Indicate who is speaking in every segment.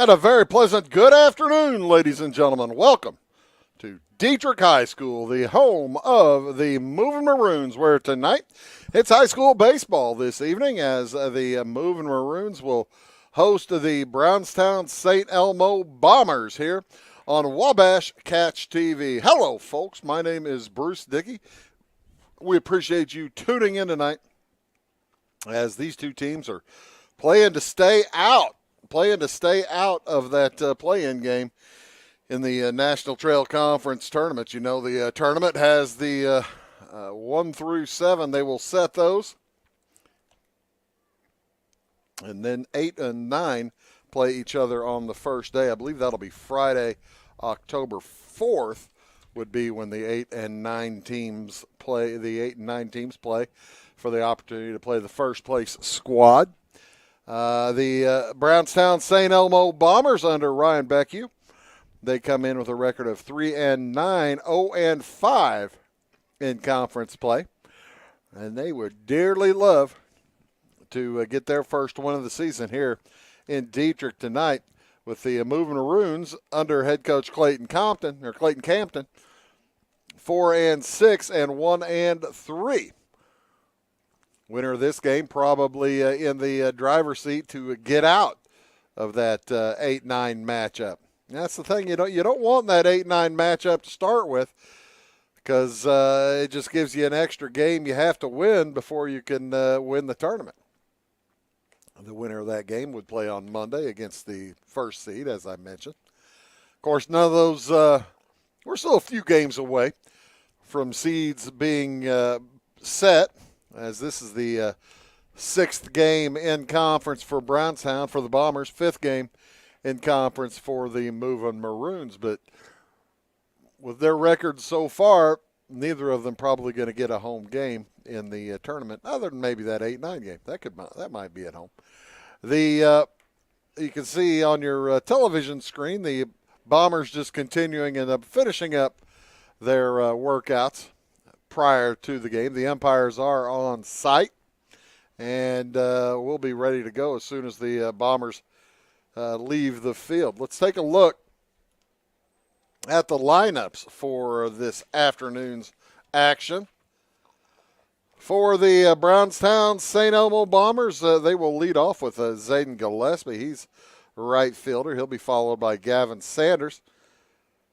Speaker 1: And a very pleasant good afternoon, ladies and gentlemen. Welcome to Dieterich High School, the home of the Moving Maroons, where tonight it's high school baseball this evening as the Moving Maroons will host the Brownstown St. Elmo Bombers here on Wabash Catch TV. Hello, folks. My name is Bruce Dickey. We appreciate you tuning in tonight as these two teams are playing to stay out of that play-in game in the National Trail Conference tournament. You know, the tournament has the 1 through 7. They will set those. And then 8 and 9 play each other on the first day. I believe that'll be Friday, October 4th would be when the 8 and 9 teams play. The 8 and 9 teams play for the opportunity to play the first place squad. The Brownstown St. Elmo Bombers under Ryan Beckhue, they come in with a record of 3 and 9, 0 and 5 in conference play, and they would dearly love to get their first win of the season here in Dieterich tonight with the Moving Maroons under head coach Clayton Campton, 4 and 6 and 1 and 3. Winner of this game probably in the driver's seat to get out of that 8-9 matchup. That's the thing, you don't want that 8-9 matchup to start with because it just gives you an extra game you have to win before you can win the tournament. The winner of that game would play on Monday against the first seed, as I mentioned. Of course, none of those, we're still a few games away from seeds being set, as this is the 6th game in conference for Brownstown for the Bombers, 5th game in conference for the Moving Maroons. But with their record so far, neither of them probably going to get a home game in the tournament, other than maybe that 8-9 game. That might be at home. You can see on your television screen the Bombers just continuing and finishing up their workouts prior to the game. The umpires are on site, and we'll be ready to go as soon as the Bombers leave the field. Let's take a look at the lineups for this afternoon's action. For the Brownstown St. Elmo Bombers, they will lead off with Zayden Gillespie. He's right fielder. He'll be followed by Gavin Sanders.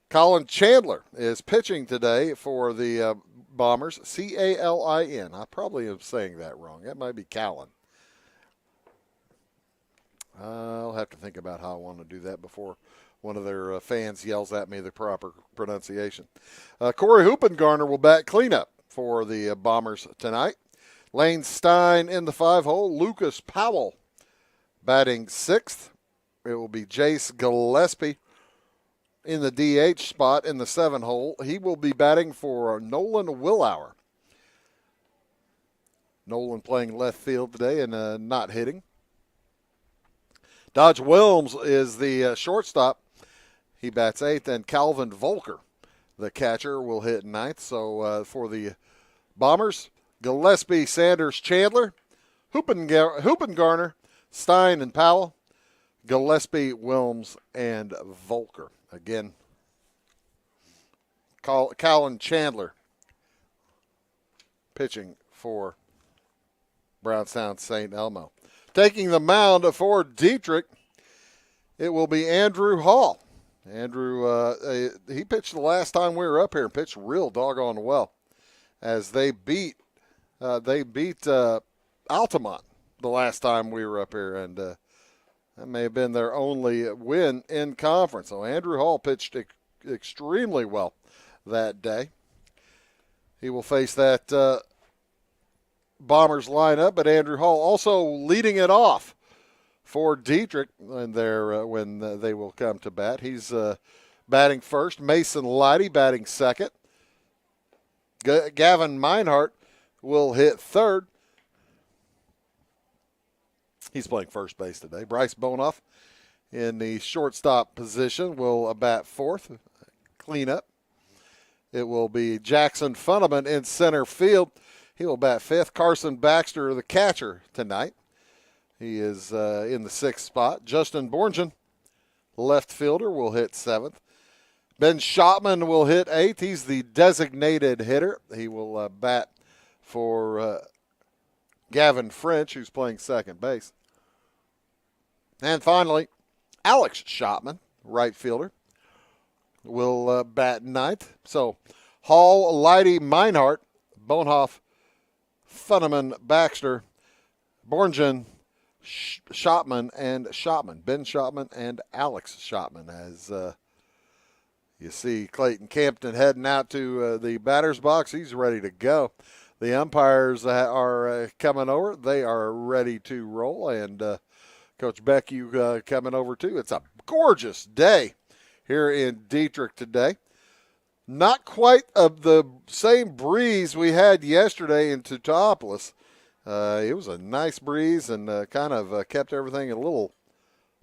Speaker 1: Colin Chandler is pitching today for the Bombers, Calin. I probably am saying that wrong. That might be Callan. I'll have to think about how I want to do that before one of their fans yells at me the proper pronunciation. Corey Hoopengarner will bat cleanup for the Bombers tonight. Lane Stein in the 5-hole. Lucas Powell batting 6th. It will be Jace Gillespie in the DH spot in the 7-hole. He will be batting for Nolan Willauer. Nolan playing left field today and not hitting. Dodge Wilms is the shortstop. He bats 8th, and Calvin Volker, the catcher, will hit 9th. So for the Bombers, Gillespie, Sanders, Chandler, Hoopengarner, Stein, and Powell, Gillespie, Wilms, and Volker. Again, Colin Chandler pitching for Brownstown St. Elmo. Taking the mound for Dieterich, it will be Andrew Hall. Andrew, he pitched the last time we were up here and pitched real doggone well as they beat Altamont the last time we were up here, and that may have been their only win in conference. So Andrew Hall pitched extremely well that day. He will face that Bombers lineup, but Andrew Hall also leading it off for Dieterich when they will come to bat. He's batting first. Mason Leidy batting second. Gavin Meinhardt will hit third. He's playing first base today. Bryce Bonoff in the shortstop position will bat fourth. Clean up. It will be Jackson Funneman in center field. He will bat fifth. Carson Baxter, the catcher, tonight. He is in the sixth spot. Justin Borgen left fielder, will hit 7th. Ben Schottman will hit 8th. He's the designated hitter. He will bat for Gavin French, who's playing second base. And finally, Alex Schottman, right fielder, will bat 9th. So Hall, Leidy, Meinhardt, Bonhoff, Funneman, Baxter, Borngen, Schottman, and Schottman. Ben Schottman and Alex Schottman. As you see Clayton Campton heading out to the batter's box. He's ready to go. The umpires are coming over. They are ready to roll. And Coach Beck, you coming over too. It's a gorgeous day here in Dieterich today. Not quite of the same breeze we had yesterday in Teutopolis. It was a nice breeze and kind of kept everything a little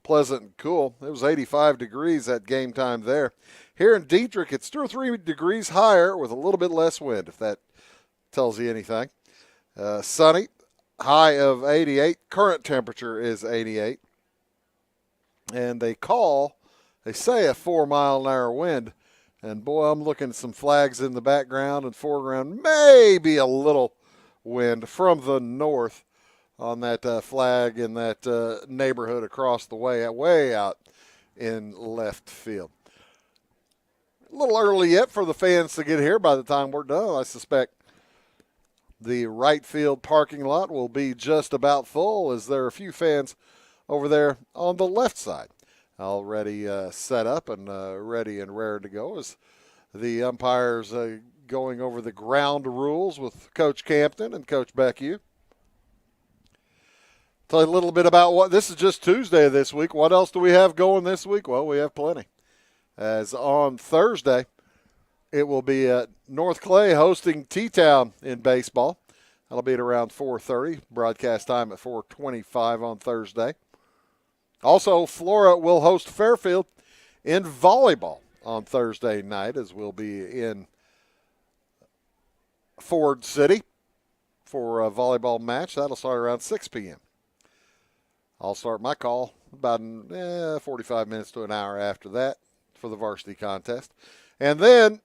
Speaker 1: pleasant and cool. It was 85 degrees at game time there. Here in Dieterich, it's 2 or 3 degrees higher with a little bit less wind, if that tells you anything. Sunny, high of 88. Current temperature is 88. And they say a 4-mile-an-hour wind. And, boy, I'm looking at some flags in the background and foreground. Maybe a little wind from the north on that flag in that neighborhood across the way out in left field. A little early yet for the fans to get here. By the time we're done, I suspect the right field parking lot will be just about full, as there are a few fans over there on the left side already set up and ready and raring to go as the umpires going over the ground rules with Coach Campton and Coach Beckhue. Tell you a little bit about what this is. Just Tuesday this week. What else do we have going this week? Well, we have plenty. As on Thursday, it will be at North Clay hosting T-Town in baseball. That'll be at around 4:30. Broadcast time at 4:25 on Thursday. Also, Flora will host Fairfield in volleyball on Thursday night, as we'll be in Ford City for a volleyball match. That'll start around 6 p.m. I'll start my call about 45 minutes to an hour after that for the varsity contest. And then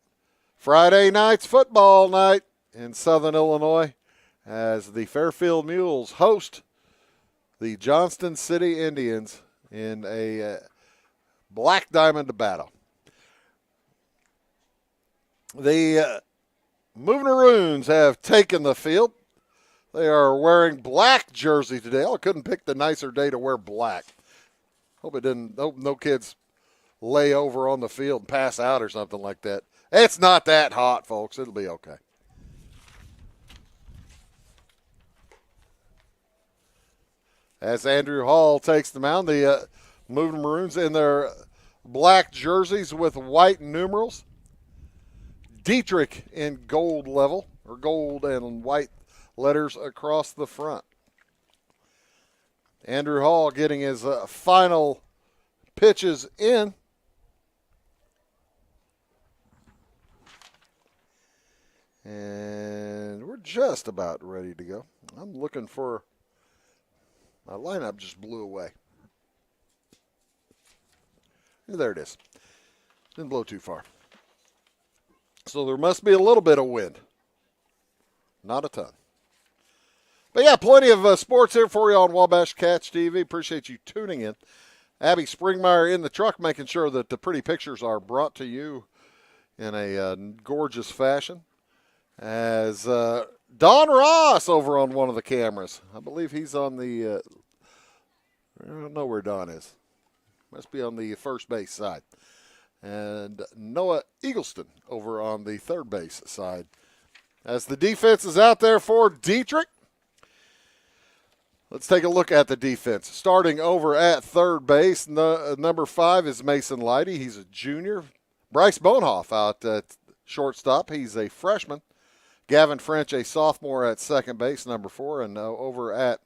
Speaker 1: Friday night's football night in Southern Illinois as the Fairfield Mules host the Johnston City Indians in a Black Diamond battle. The Moving Maroons have taken the field. They are wearing black jersey today. I couldn't pick the nicer day to wear black. Hope no kids lay over on the field and pass out or something like that. It's not that hot, folks. It'll be okay. As Andrew Hall takes the mound, the Moving Maroons in their black jerseys with white numerals. Dieterich in gold level, or gold and white letters across the front. Andrew Hall getting his final pitches in. And we're just about ready to go. I'm looking for, my lineup just blew away. There it is. Didn't blow too far. So there must be a little bit of wind. Not a ton. But yeah, plenty of sports here for you on Wabash Cats TV. Appreciate you tuning in. Abby Springmeyer in the truck, making sure that the pretty pictures are brought to you in a gorgeous fashion. As Don Ross over on one of the cameras. I believe he's on the, I don't know where Don is. Must be on the first base side. And Noah Eagleston over on the third base side. As the defense is out there for Dieterich. Let's take a look at the defense. Starting over at third base, number 5 is Mason Leidy. He's a junior. Bryce Bonhoff out at shortstop. He's a freshman. Gavin French, a sophomore at second base, number 4. And over at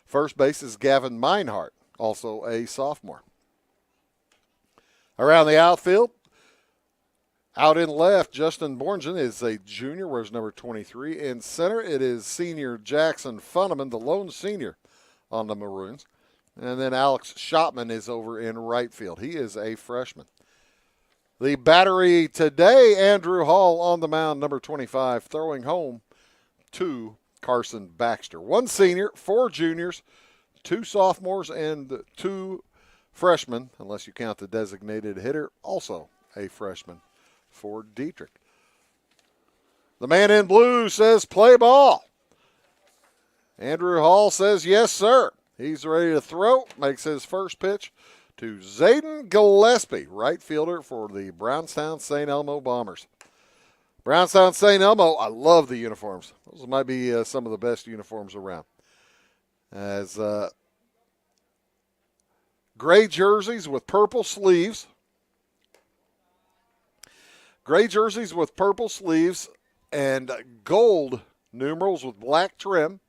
Speaker 1: first base is Gavin Meinhardt, also a sophomore. Around the outfield, out in left, Justin Borngen is a junior, wears number 23. In center, it is senior Jackson Funneman, the lone senior on the Maroons. And then Alex Shopman is over in right field. He is a freshman. The battery today, Andrew Hall on the mound, number 25, throwing home to Carson Baxter. One senior, four juniors, two sophomores, and two freshmen, unless you count the designated hitter, also a freshman for Dieterich. The man in blue says play ball. Andrew Hall says yes, sir. He's ready to throw, makes his first pitch to Zayden Gillespie, right fielder for the Brownstown St. Elmo Bombers. Brownstown St. Elmo, I love the uniforms. Those might be some of the best uniforms around. As gray jerseys with purple sleeves. Gray jerseys with purple sleeves and gold numerals with black trim.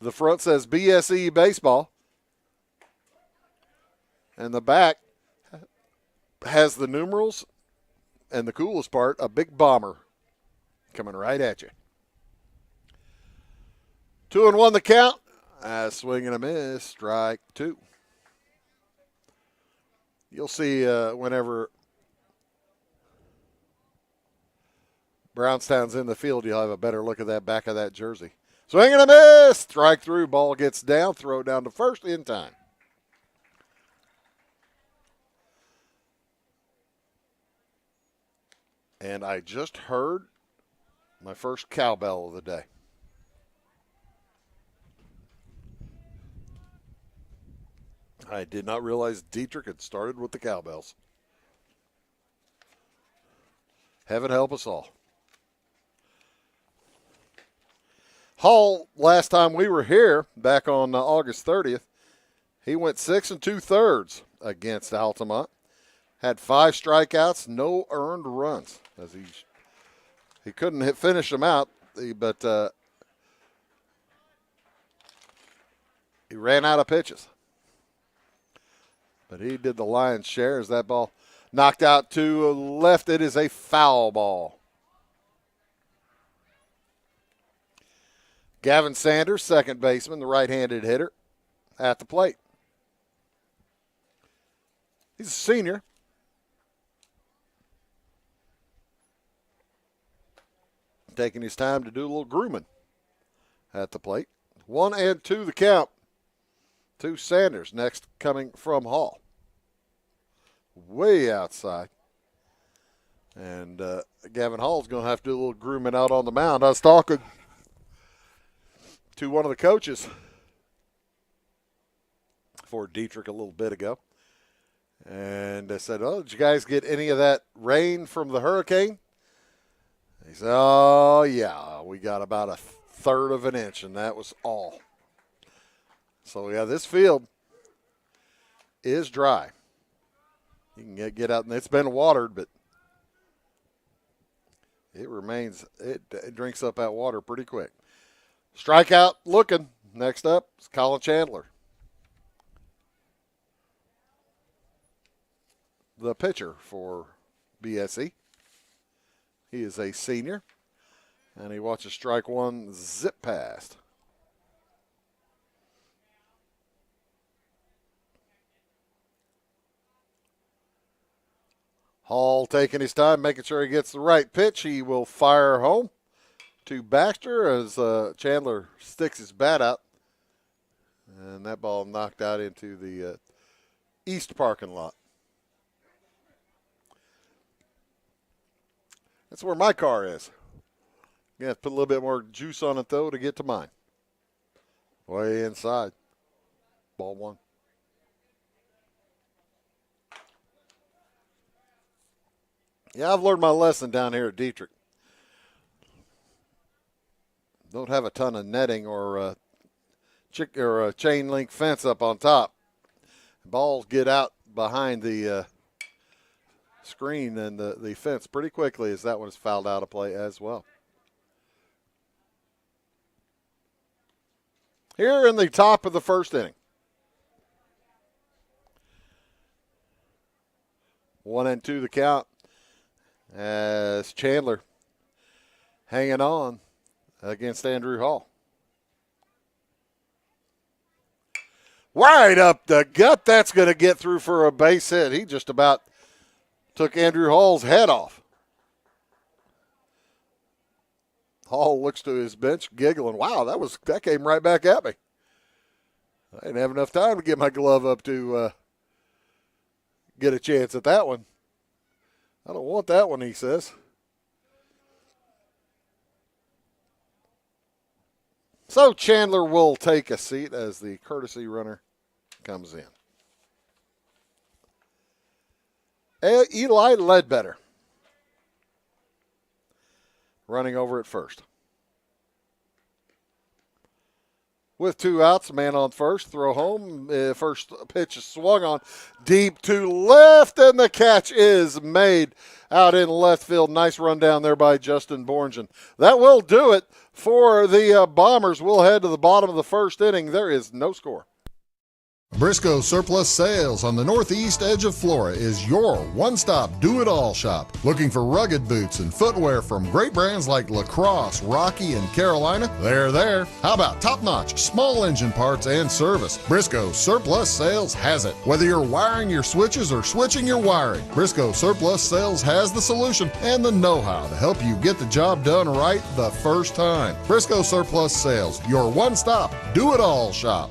Speaker 1: The front says BSE Baseball. And the back has the numerals and the coolest part, a big bomber coming right at you. 2-1 the count. Swing and a miss, strike two. You'll see whenever Brownstown's in the field, you'll have a better look at that back of that jersey. Swing and a miss, strike through, ball gets down, throw down to first in time. And I just heard my first cowbell of the day. I did not realize Dieterich had started with the cowbells. Heaven help us all. Hall, last time we were here, back on August 30th, he went 6 2/3 against Altamont. Had 5 strikeouts, no earned runs, as he couldn't finish them out, but he ran out of pitches. But he did the lion's share as that ball knocked out to left. It is a foul ball. Gavin Sanders, second baseman, the right-handed hitter, at the plate. He's a senior. Taking his time to do a little grooming at the plate. 1-2 the count to Sanders. Next coming from Hall. Way outside. And Gavin Hall's going to have to do a little grooming out on the mound. I was talking to one of the coaches for Dieterich a little bit ago. And I said, oh, did you guys get any of that rain from the hurricane? He said, oh, yeah, we got about 1/3 of an inch, and that was all. So, yeah, this field is dry. You can get out, and it's been watered, but it drinks up that water pretty quick. Strikeout looking. Next up is Colin Chandler, the pitcher for BSE. He is a senior, and he watches strike one zip past. Hall taking his time, making sure he gets the right pitch. He will fire home to Baxter as Chandler sticks his bat out. And that ball knocked out into the east parking lot. That's where my car is. You have to put a little bit more juice on it, though, to get to mine. Way inside. Ball one. Yeah, I've learned my lesson down here at Dieterich. Don't have a ton of netting or a chain link fence up on top. Balls get out behind the screen and the fence pretty quickly as that one is fouled out of play as well. Here in the top of the first inning. 1-2 the count as Chandler hanging on against Andrew Hall. Right up the gut. That's going to get through for a base hit. He just about took Andrew Hall's head off. Hall looks to his bench, giggling. Wow, that came right back at me. I didn't have enough time to get my glove up to get a chance at that one. I don't want that one, he says. So Chandler will take a seat as the courtesy runner comes in. Eli Ledbetter running over at first. With 2 outs, man on first, throw home. First pitch is swung on deep to left, and the catch is made out in left field. Nice run down there by Justin Borngen. That will do it for the Bombers. We'll head to the bottom of the first inning. There is no score.
Speaker 2: Briscoe Surplus Sales on the northeast edge of Flora is your one-stop do-it-all shop. Looking for rugged boots and footwear from great brands like Lacrosse, Rocky, and Carolina? They're there. How about top-notch small engine parts and service? Briscoe Surplus Sales has it. Whether you're wiring your switches or switching your wiring, Briscoe Surplus Sales has the solution and the know-how to help you get the job done right the first time. Briscoe Surplus Sales, your one-stop do-it-all shop.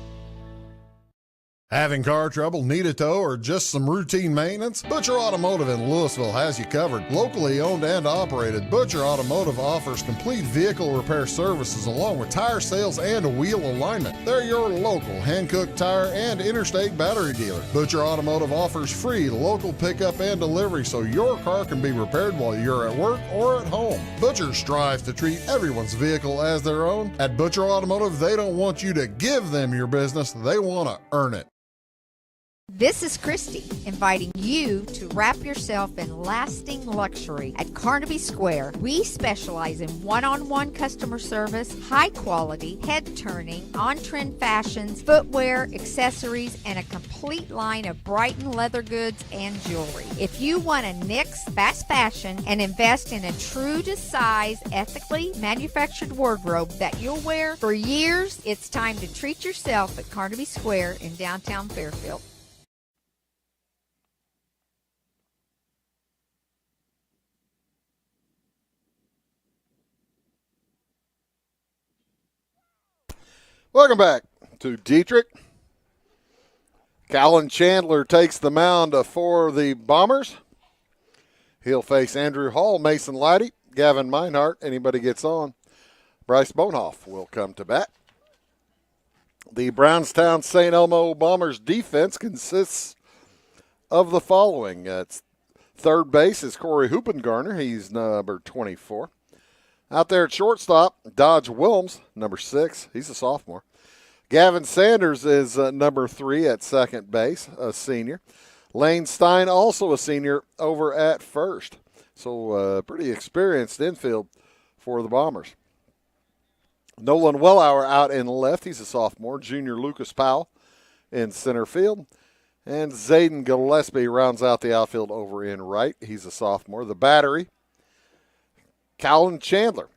Speaker 2: Having car trouble, need a tow, or just some routine maintenance? Butcher Automotive in Louisville has you covered. Locally owned and operated, Butcher Automotive offers complete vehicle repair services along with tire sales and wheel alignment. They're your local Hankook tire and interstate battery dealer. Butcher Automotive offers free local pickup and delivery so your car can be repaired while you're at work or at home. Butcher strives to treat everyone's vehicle as their own. At Butcher Automotive, they don't want you to give them your business, they want to earn it.
Speaker 3: This is Christy, inviting you to wrap yourself in lasting luxury at Carnaby Square. We specialize in one-on-one customer service, high quality, head-turning, on-trend fashions, footwear, accessories, and a complete line of Brighton leather goods and jewelry. If you want to nix fast fashion and invest in a true-to-size, ethically manufactured wardrobe that you'll wear for years, it's time to treat yourself at Carnaby Square in downtown Fairfield.
Speaker 1: Welcome back to Dieterich. Callan Chandler takes the mound for the Bombers. He'll face Andrew Hall, Mason Leidy, Gavin Meinhardt. Anybody gets on, Bryce Bonehoff will come to bat. The Brownstown St. Elmo Bombers defense consists of the following. Third base is Corey Hoopengarner. He's number 24. Out there at shortstop, Dodge Wilms, number 6. He's a sophomore. Gavin Sanders is number 3 at second base, a senior. Lane Stein, also a senior, over at first. So pretty experienced infield for the Bombers. Nolan Wellauer out in left. He's a sophomore. Junior Lucas Powell in center field. And Zayden Gillespie rounds out the outfield over in right. He's a sophomore. The battery, Callan Chandler,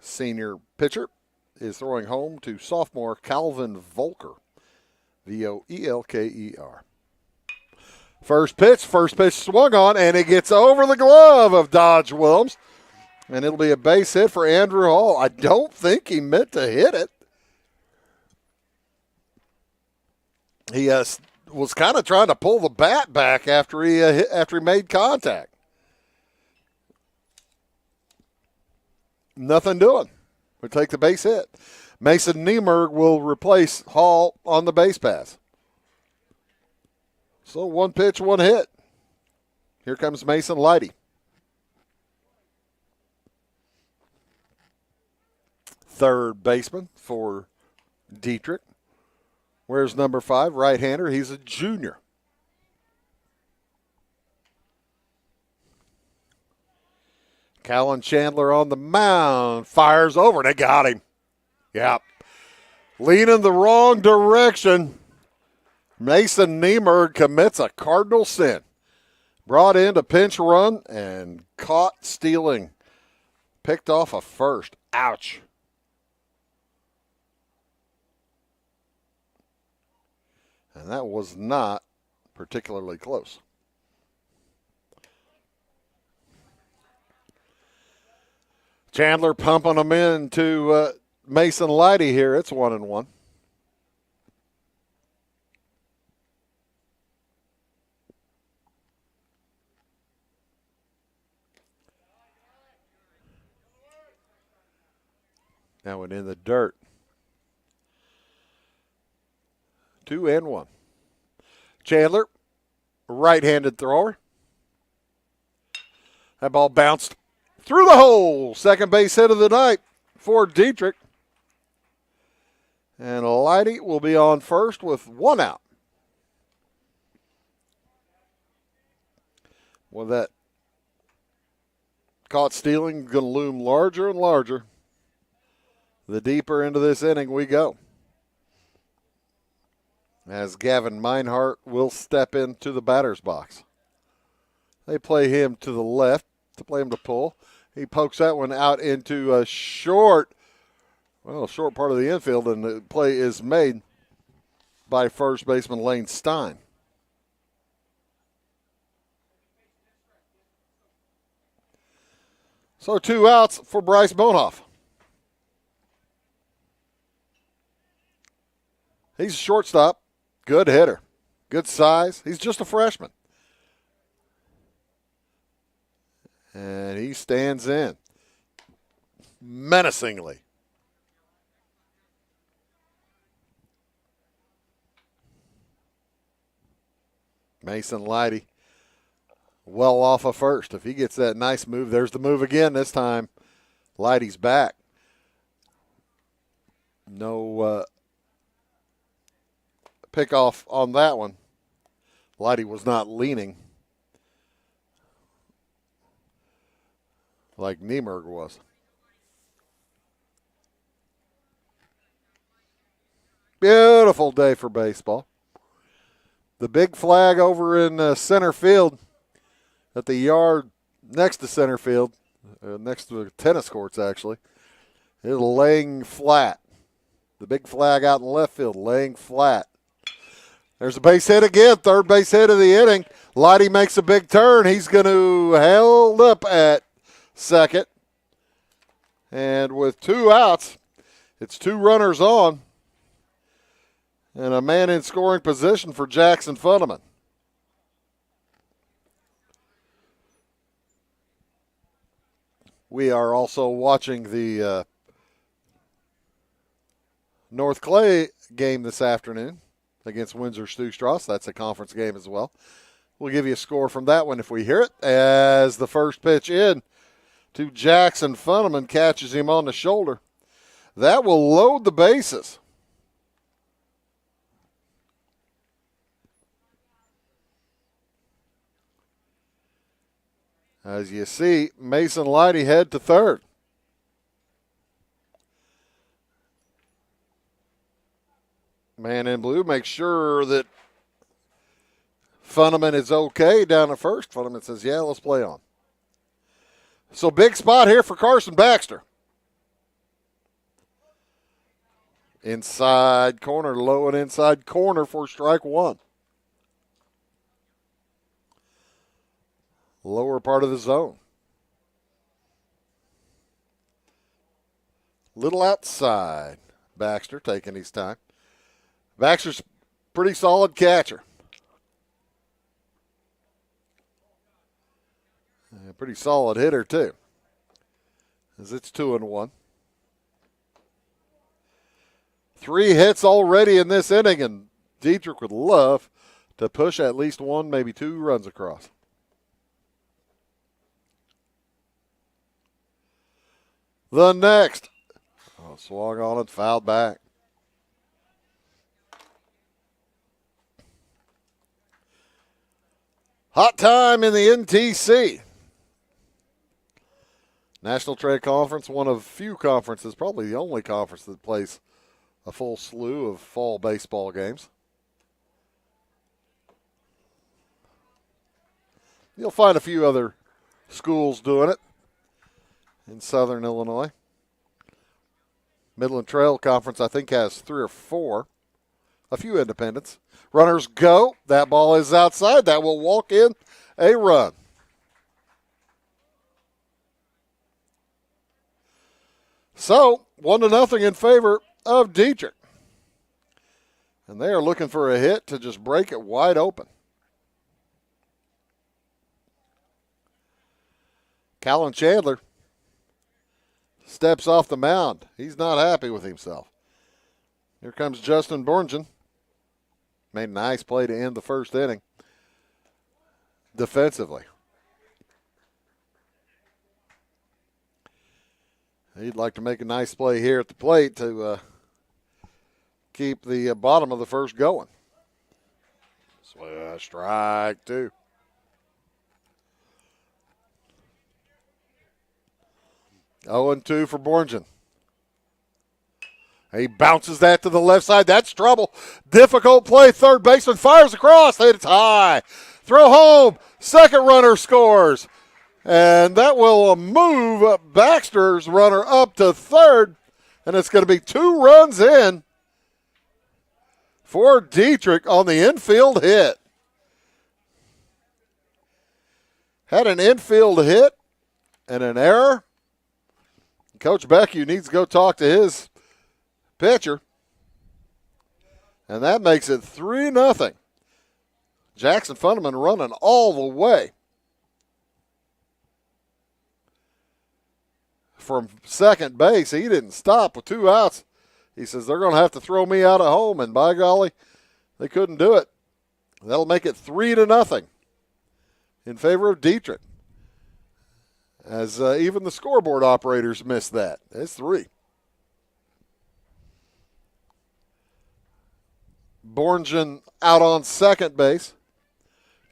Speaker 1: senior pitcher, is throwing home to sophomore Calvin Volker, Voelker. First pitch swung on, and it gets over the glove of Dodge Wilms, and it'll be a base hit for Andrew Hall. I don't think he meant to hit it. He was kind of trying to pull the bat back after he made contact. Nothing doing. We'll take the base hit. Mason Niemerg will replace Hall on the base pass. So 1 pitch, 1 hit. Here comes Mason Leidy. Third baseman for Dieterich. Where's number 5? Right-hander. He's a junior. Callan Chandler on the mound, fires over, they got him. Yep. Leaning the wrong direction. Mason Niemerg commits a cardinal sin. Brought in to pinch run and caught stealing. Picked off a first. Ouch. And that was not particularly close. Chandler pumping them into Mason Lighty here. It's 1-1. That one in the dirt. 2-1. Chandler, right-handed thrower. That ball bounced through the hole. Second base hit of the night for Dieterich. And Lighty will be on first with one out. Well, that caught stealing going to loom larger and larger the deeper into this inning we go. As Gavin Meinhardt will step into the batter's box. They play him to the left to play him to pull. He pokes that one out into a short part of the infield, and the play is made by first baseman Lane Stein. So 2 outs for Bryce Bonehoff. He's a shortstop, good hitter, good size. He's just a freshman. And he stands in menacingly. Mason Lighty well off of first. If he gets that nice move, there's the move again. This time, Lighty's back. No pick off on that one. Lighty was not leaning like Niemerg was. Beautiful day for baseball. The big flag over in center field at the yard next to center field, next to the tennis courts actually, is laying flat. The big flag out in left field, laying flat. There's a base hit again, third base hit of the inning. Lighty makes a big turn. He's going to held up at second. And with 2 outs, it's 2 runners on and a man in scoring position for Jackson Funneman. We are also watching the North Clay game this afternoon against Windsor Stu-Strass. That's a conference game as well. We'll give you a score from that one if we hear it, as the first pitch in to Jackson Funneman catches him on the shoulder. That will load the bases. As you see, Mason Lighty head to third. Man in blue makes sure that Funneman is okay down at first. Funneman says, yeah, let's play on. So big spot here for Carson Baxter. Inside corner, low and inside corner for strike one. Lower part of the zone. Little outside. Baxter taking his time. Baxter's pretty solid catcher. A pretty solid hitter, too. As it's 2-1. 3 hits already in this inning, and Dieterich would love to push at least 1, maybe 2 runs across. The next. Swung on and fouled back. Hot time in the NTC. National Trade Conference, one of few conferences, probably the only conference that plays a full slew of fall baseball games. You'll find a few other schools doing it in southern Illinois. Midland Trail Conference, I think, has 3 or 4. a few independents. Runners go. That ball is outside. That will walk in a run. So, 1-0 in favor of Dieterich. And they are looking for a hit to just break it wide open. Callan Chandler steps off the mound. He's not happy with himself. Here comes Justin Borngen. Made a nice play to end the first inning defensively. He'd like to make a nice play here at the plate to keep the bottom of the first going. Strike two. Oh, and 2 for Borngen. He bounces that to the left side. That's trouble. Difficult play. Third baseman fires across. It's high. Throw home. Second runner scores. And that will move Baxter's runner up to third. And it's going to be 2 runs in for Dieterich on the infield hit. Had an infield hit and an error. Coach Beckie needs to go talk to his pitcher. And that makes it 3-0. Jackson Funneman running all the way from second base. He didn't stop with 2 outs. He says they're going to have to throw me out at home, and by golly, they couldn't do it. That'll make it 3-0 in favor of Dieterich. As even the scoreboard operators missed that. It's 3. Borngen out on second base.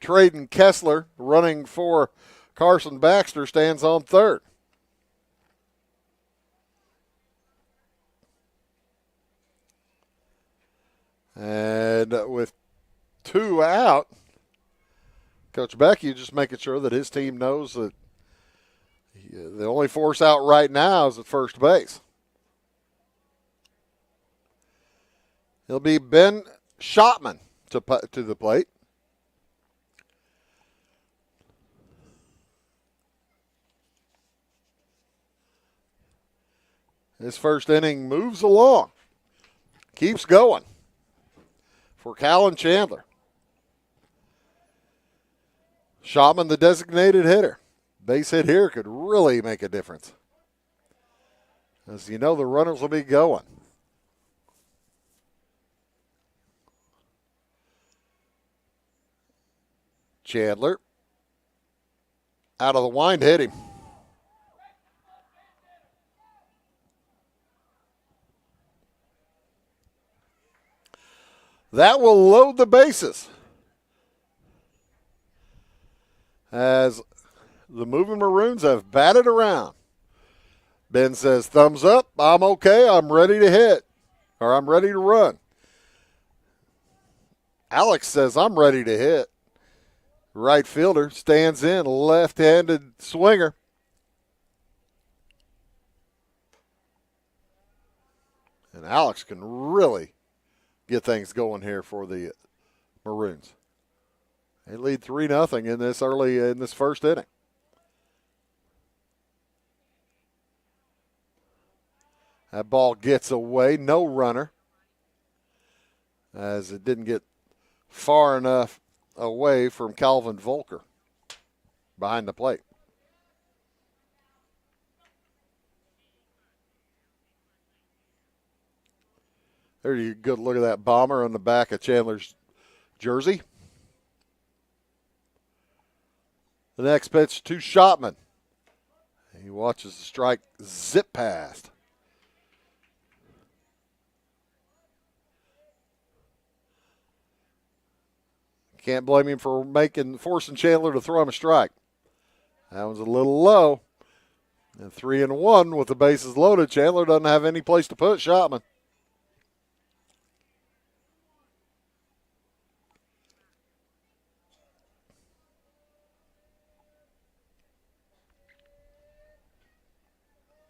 Speaker 1: Traden Kessler running for Carson Baxter stands on third. And with 2 out, Coach Beckie just making sure that his team knows that the only force out right now is at first base. It'll be Ben Schottman to the plate. This first inning moves along. Keeps going for Callan Chandler. Schottman, the designated hitter. Base hit here could really make a difference. As you know, the runners will be going. Chandler out of the wind, hit him. That will load the bases. As the moving Maroons have batted around. Ben says, thumbs up, I'm okay, I'm ready to hit, or I'm ready to run. Alex says, I'm ready to hit. Right fielder stands in, left-handed swinger. And Alex can really get things going here for the Maroons. They lead 3-0 in this first inning. That ball gets away, no runner, as it didn't get far enough away from Calvin Volker behind the plate. There you go. Look at that bomber on the back of Chandler's jersey. The next pitch to Schottman. He watches the strike zip past. Can't blame him for forcing Chandler to throw him a strike. That one's a little low. And 3-1 with the bases loaded. Chandler doesn't have any place to put Schottman.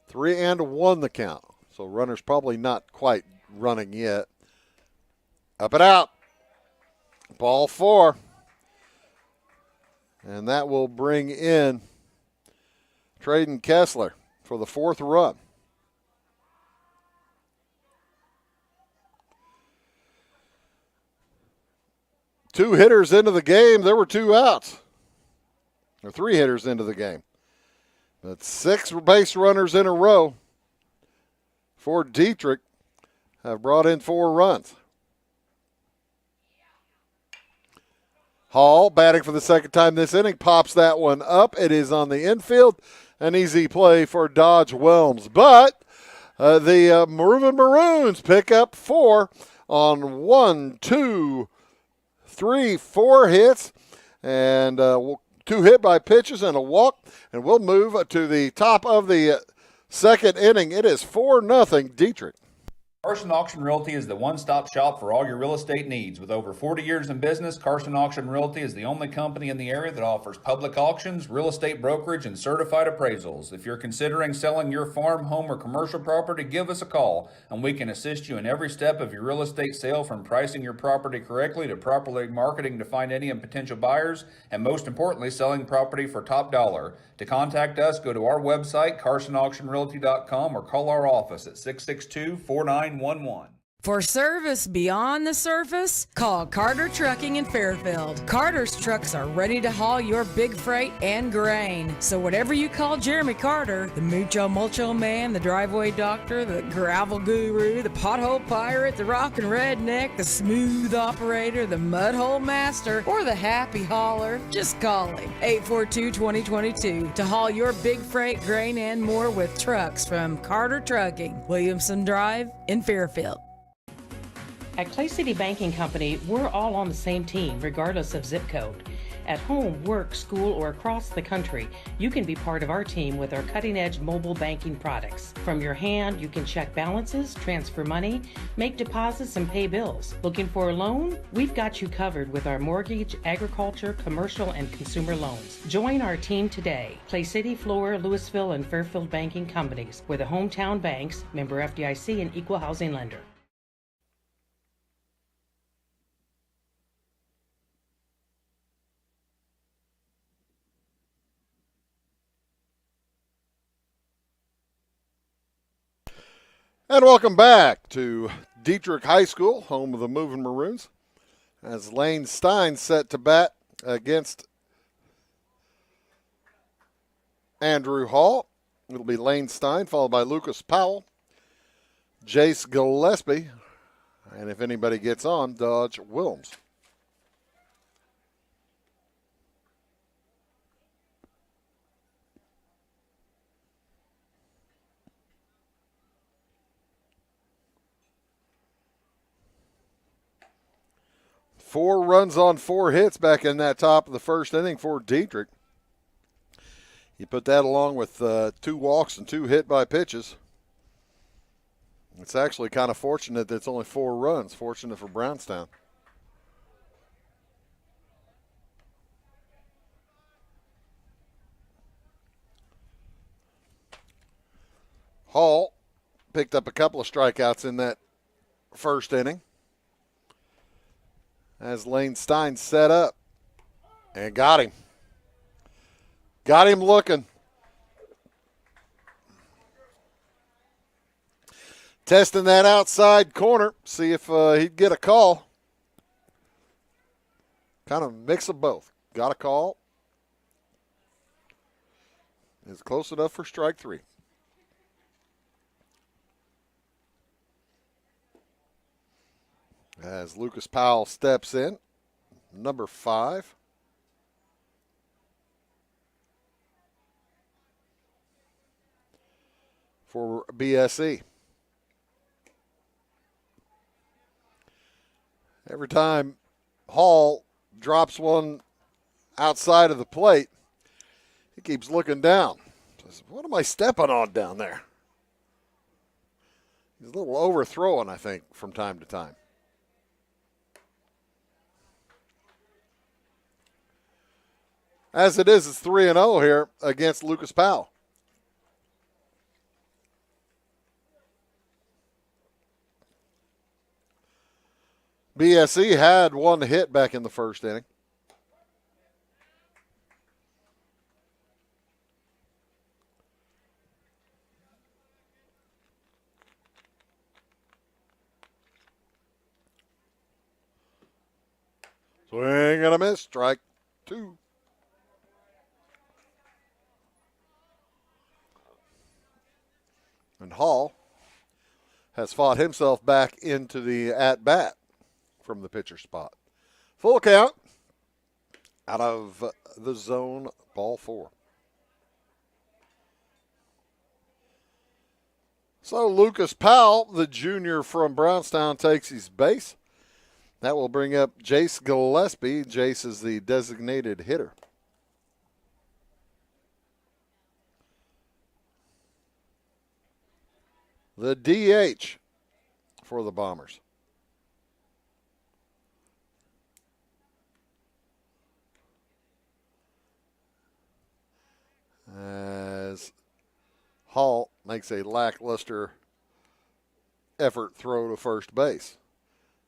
Speaker 1: Three and one the count. So runner's probably not quite running yet. Up and out. Ball 4. And that will bring in Traden Kessler for the 4th run. Two hitters into the game. There were 2 outs. Or 3 hitters into the game. But 6 base runners in a row for Dieterich have brought in 4 runs. Hall, batting for the second time this inning, pops that one up. It is on the infield. An easy play for Dodge Wilms. But the Moving Maroons pick up 4 on 1, 2, 3, 4 hits. And 2 hit by pitches and a walk. And we'll move to the top of the second inning. It is 4-0 Dieterich.
Speaker 4: Carson Auction Realty is the one-stop shop for all your real estate needs. With over 40 years in business, Carson Auction Realty is the only company in the area that offers public auctions, real estate brokerage, and certified appraisals. If you're considering selling your farm, home, or commercial property, give us a call, and we can assist you in every step of your real estate sale, from pricing your property correctly to properly marketing to find any and potential buyers, and most importantly, selling property for top dollar. To contact us, go to our website, carsonauctionrealty.com, or call our office at 662-4911.
Speaker 5: For service beyond the surface, call Carter Trucking in Fairfield. Carter's trucks are ready to haul your big freight and grain. So whatever you call Jeremy Carter, the Mucho Mulcho Man, the driveway doctor, the gravel guru, the pothole pirate, the rockin' redneck, the smooth operator, the mudhole master, or the happy hauler, just call him. 842-2022 to haul your big freight, grain, and more with trucks from Carter Trucking, Williamson Drive in Fairfield.
Speaker 6: At Clay City Banking Company, we're all on the same team, regardless of zip code. At home, work, school, or across the country, you can be part of our team with our cutting-edge mobile banking products. From your hand, you can check balances, transfer money, make deposits, and pay bills. Looking for a loan? We've got you covered with our mortgage, agriculture, commercial, and consumer loans. Join our team today. Clay City, Flora, Louisville, and Fairfield Banking Companies. We're the hometown banks, member FDIC, and equal housing lender.
Speaker 1: And welcome back to Dieterich High School, home of the Moving Maroons, as Lane Stein set to bat against Andrew Hall. It'll be Lane Stein, followed by Lucas Powell, Jace Gillespie, and if anybody gets on, Dodge Wilms. Four runs on 4 hits back in that top of the first inning for Dieterich. You put that along with 2 walks and 2 hit by pitches. It's actually kind of fortunate that it's only 4 runs. Fortunate for Brownstown. Hall picked up a couple of strikeouts in that first inning, as Lane Stein set up and got him. Got him looking. Testing that outside corner, see if he'd get a call. Kind of mix of both. Got a call. It's close enough for strike 3. As Lucas Powell steps in, number 5. For BSE. Every time Hall drops one outside of the plate, he keeps looking down. Says, what am I stepping on down there? He's a little overthrowing, I think, from time to time. As it is, it's 3-0 here against Lucas Powell. BSE had one hit back in the first inning. Swing and a miss. Strike 2. And Hall has fought himself back into the at-bat from the pitcher spot. Full count. Out of the zone, ball 4. So Lucas Powell, the junior from Brownstown, takes his base. That will bring up Jace Gillespie. Jace is the designated hitter. The DH for the Bombers. As Hall makes a lackluster effort throw to first base.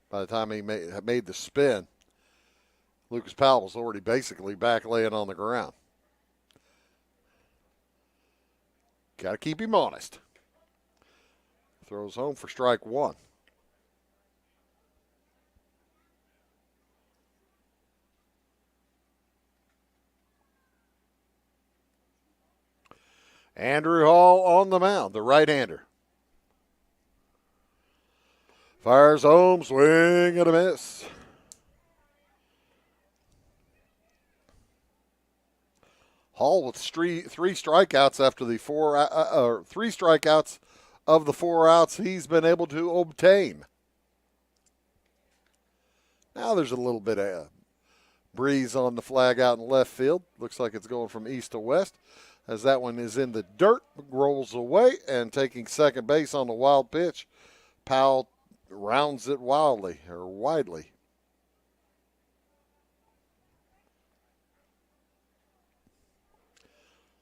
Speaker 1: By the time he made the spin, Lucas Powell was already basically back laying on the ground. Got to keep him honest. Throws home for strike 1. Andrew Hall on the mound, the right-hander. Fires home, swing and a miss. Hall with three strikeouts after the 3 strikeouts of the 4 outs he's been able to obtain. Now there's a little bit of breeze on the flag out in left field. Looks like it's going from east to west. As that one is in the dirt, rolls away, and taking second base on the wild pitch, Powell rounds it widely.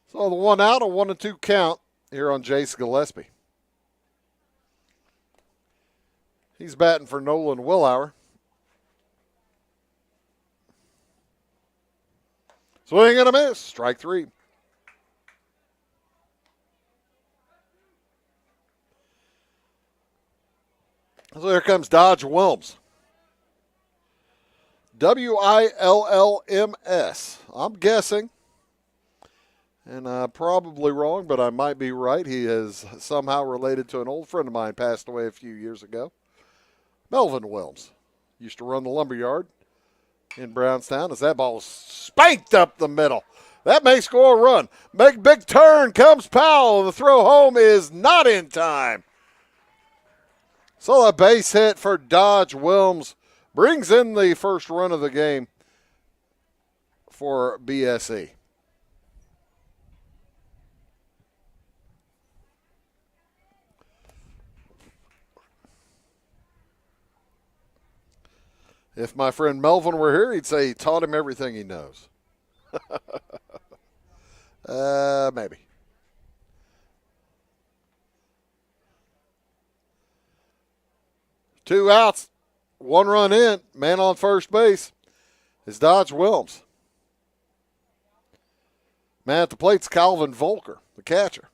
Speaker 1: So the 1 out, a 1-2 count here on Jace Gillespie. He's batting for Nolan Willauer. Swing and a miss, strike 3. So here comes Dodge Wilms. Willms. I'm guessing, and I'm probably wrong, but I might be right. He is somehow related to an old friend of mine, passed away a few years ago. Melvin Wilms used to run the lumberyard in Brownstown as that ball was spanked up the middle. That may score a run. Make big turn, comes Powell. The throw home is not in time. So a base hit for Dodge Wilms brings in the first run of the game for BSE. If my friend Melvin were here, he'd say he taught him everything he knows. Maybe. Two outs, 1 run in, man on first base is Dodge Wilms. Man at the plate's Calvin Volker, the catcher.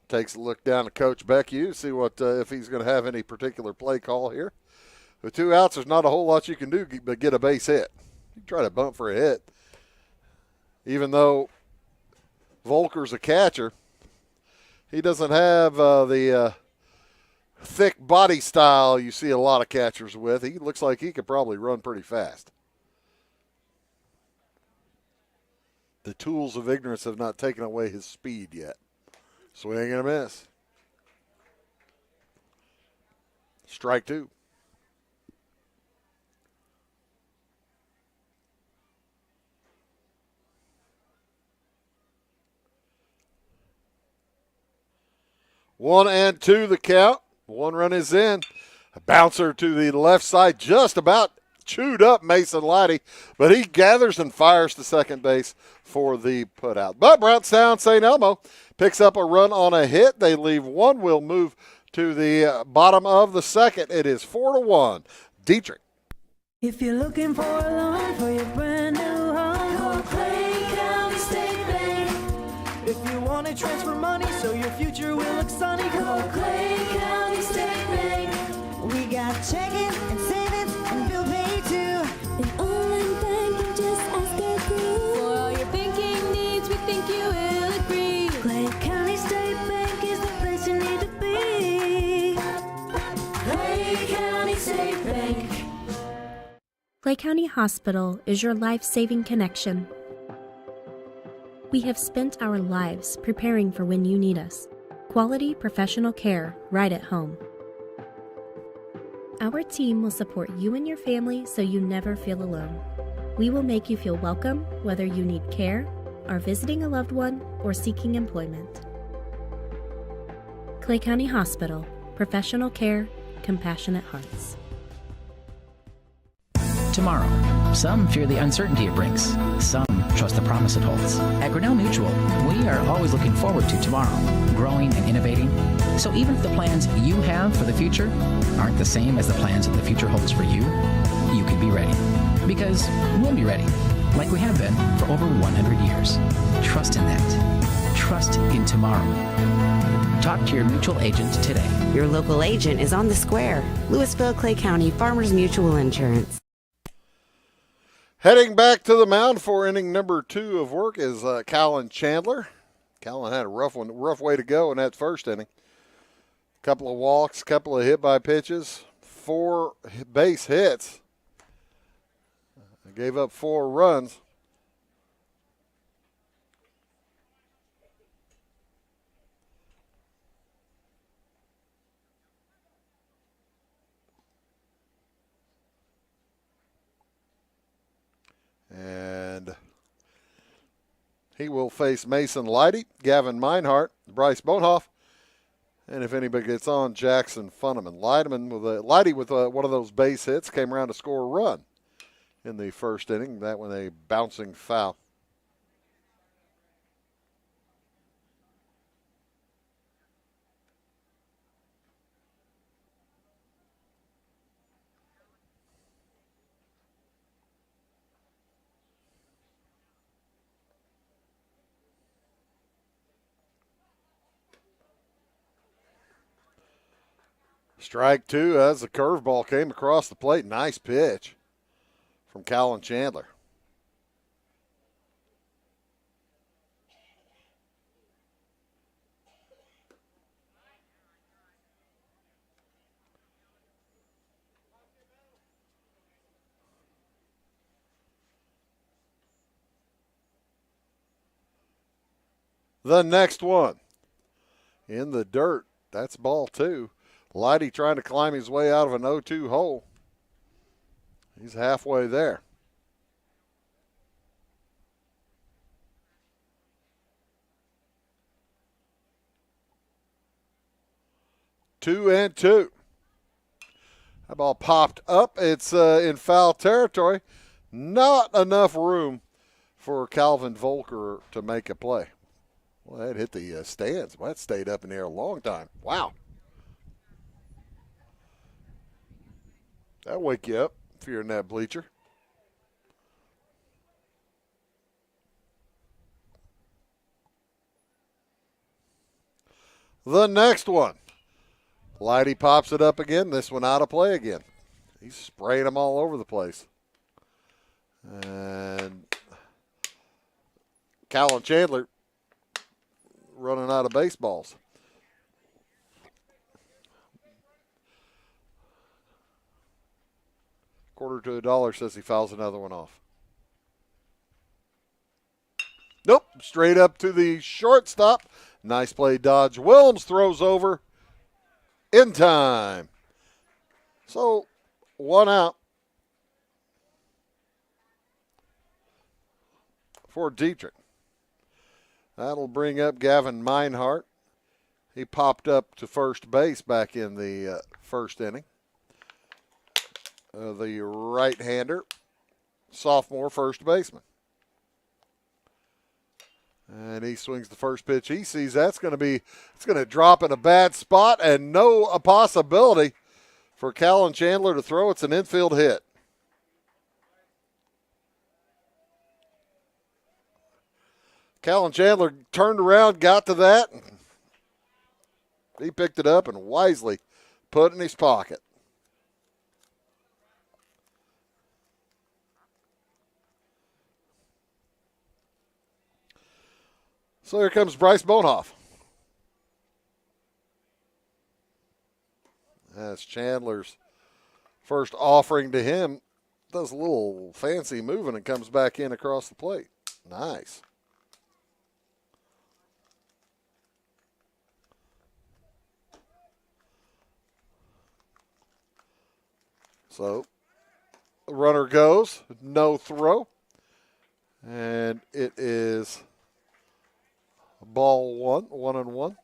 Speaker 1: Takes a look down at Coach Beckhue, see what if he's going to have any particular play call here. With 2 outs, there's not a whole lot you can do but get a base hit. You try to bump for a hit. Even though Volker's a catcher, he doesn't have the thick body style you see a lot of catchers with. He looks like he could probably run pretty fast. The tools of ignorance have not taken away his speed yet. Swing and a miss. Strike 2. One and two the count. 1 run is in. A bouncer to the left side, just about chewed up Mason Lighty, but he gathers and fires to second base for the putout. But Brownstown St. Elmo picks up a run on a hit. They leave one. We'll move to the bottom of the second. It is 4-1. Dieterich.
Speaker 7: If you're looking for a loan for your brand new home, call Clay County State Bank. If you want to transfer money so your future will look sunny, call Clay County State Bank. We got checking and savings and bill pay too.
Speaker 8: An online banking, just ask our crew. For all your banking needs, we think you will agree.
Speaker 7: Clay County State Bank is the place you need to be. Clay County State Bank.
Speaker 9: Clay County Hospital is your life-saving connection. We have spent our lives preparing for when you need us. Quality professional care right at home. Our team will support you and your family so you never feel alone. We will make you feel welcome whether you need care, are visiting a loved one, or seeking employment. Clay County Hospital. Professional care, compassionate hearts.
Speaker 10: Tomorrow. Some fear the uncertainty it brings. Some trust the promise it holds. At Grinnell Mutual, we are always looking forward to tomorrow, growing and innovating. So even if the plans you have for the future aren't the same as the plans that the future holds for you, you can be ready. Because we'll be ready, like we have been for over 100 years. Trust in that. Trust in tomorrow. Talk to your mutual agent today.
Speaker 11: Your local agent is on the square. Louisville, Clay County Farmers Mutual Insurance.
Speaker 1: Heading back to the mound for inning number 2 of work is Callan Chandler. Callan had a rough way to go in that first inning. Couple of walks, couple of hit by pitches, 4 base hits. Gave up 4 runs. And he will face Mason Lighty, Gavin Meinhardt, Bryce Bonehoff, and if anybody gets on, Jackson Funneman. Lighty with one of those base hits came around to score a run in the first inning. That one a bouncing foul. Strike 2 as the curveball came across the plate. Nice pitch from Callan Chandler. The next one in the dirt. That's ball 2. Lighty trying to climb his way out of an 0-2 hole. He's halfway there. Two and two. That ball popped up. It's in foul territory. Not enough room for Calvin Volker to make a play. Well, that hit the stands. Well, that stayed up in the air a long time. Wow. That'll wake you up if you're in that bleacher. The next one. Lighty pops it up again. This one out of play again. He's spraying them all over the place. And Callan Chandler running out of baseballs. $0.25 says he fouls another one off. Nope, straight up to the shortstop. Nice play, Dodge. Williams throws over in time. So, one out for Dieterich. That'll bring up Gavin Meinhardt. He popped up to first base back in the first inning. the right-hander, sophomore first baseman. And he swings the first pitch. He sees it's going to drop in a bad spot, and no possibility for Callan Chandler to throw. It's an infield hit. Callan Chandler turned around, got to that. He picked it up and wisely put it in his pocket. So here comes Bryce Bonhoff. As Chandler's first offering to him, does a little fancy moving and comes back in across the plate. Nice. So the runner goes, no throw. And it is ball 1-1.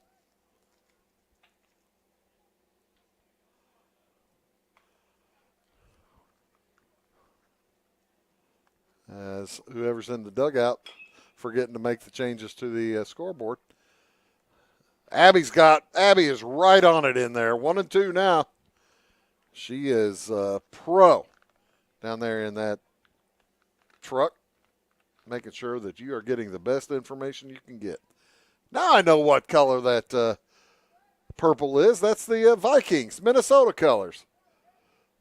Speaker 1: As whoever's in the dugout forgetting to make the changes to the scoreboard. Abby is right on it in there. 1-2 now. She is pro down there in that truck, making sure that you are getting the best information you can get. Now I know what color that purple is. That's the Vikings, Minnesota colors.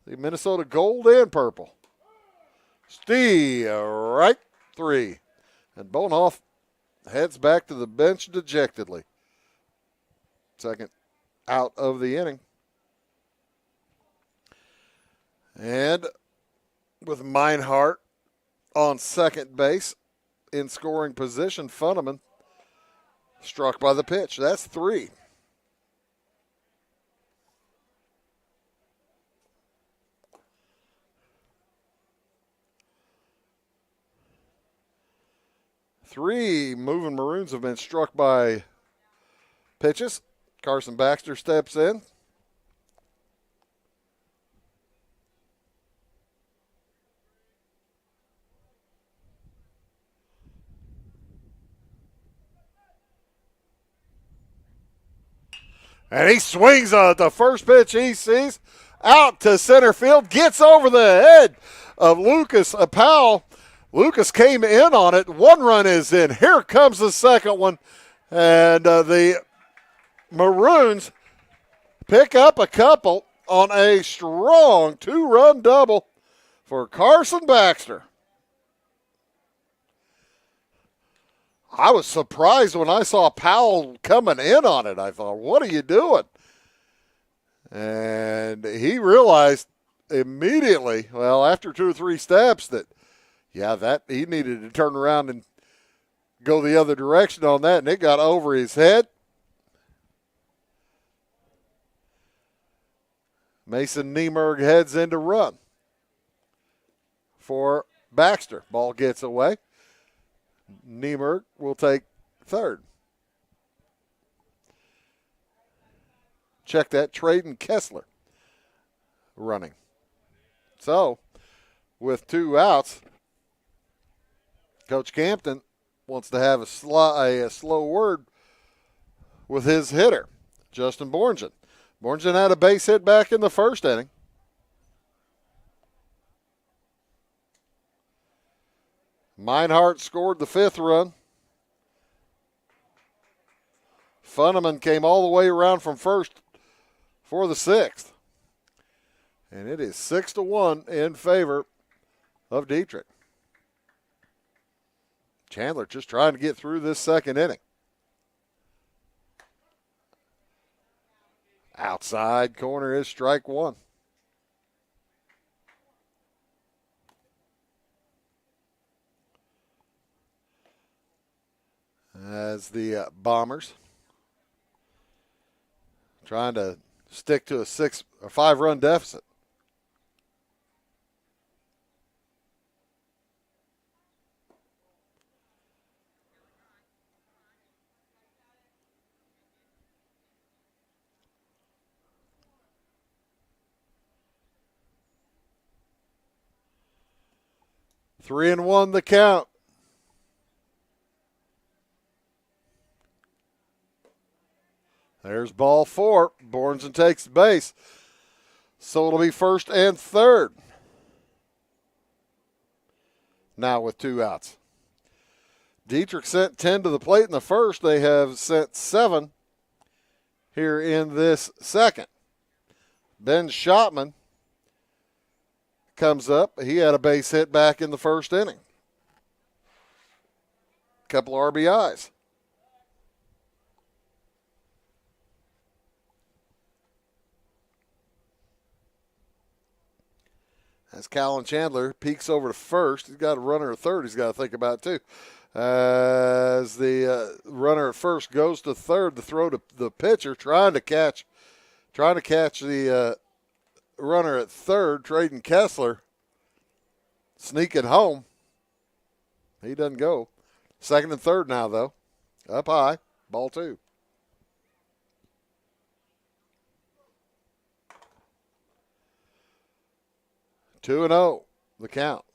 Speaker 1: The Minnesota gold and purple. Right 3. And Bonhoff heads back to the bench dejectedly. Second out of the inning. And with Meinhardt on second base in scoring position, Funneman struck by the pitch. That's 3. Three moving Maroons have been struck by pitches. Carson Baxter steps in. And he swings the first pitch he sees out to center field, gets over the head of Lucas Powell. Lucas came in on it. 1 run is in. Here comes the second one. And the Maroons pick up a couple on a strong 2-run double for Carson Baxter. I was surprised when I saw Powell coming in on it. I thought, what are you doing? And he realized immediately, well, after 2 or 3 steps, that he needed to turn around and go the other direction on that, and it got over his head. Mason Niemerg heads in to run for Baxter. Ball gets away. Niemerg will take third. Check that, Traden Kessler running. So, with 2 outs, Coach Campton wants to have a slow word with his hitter, Justin Borngen. Borngen had a base hit back in the first inning. Meinhardt scored the 5th run. Funneman came all the way around from first for the 6th. And it is 6-1 in favor of Dieterich. Chandler just trying to get through this second inning. Outside corner is strike 1. As the Bombers trying to stick to a 6 or 5-run deficit. 3-1 the count. There's ball 4. Bornson takes the base. So it'll be first and third. Now with 2 outs. Dieterich sent 10 to the plate in the first. They have sent 7 here in this second. Ben Schottman comes up. He had a base hit back in the first inning. Couple of RBIs. As Callan Chandler peeks over to first, he's got a runner at third he's got to think about too. As the runner at first goes to third, the throw to the pitcher, trying to catch the runner at third, Traden Kessler, sneaking home. He doesn't go. Second and third now, though. Up high, ball 2. Two and 0, the count.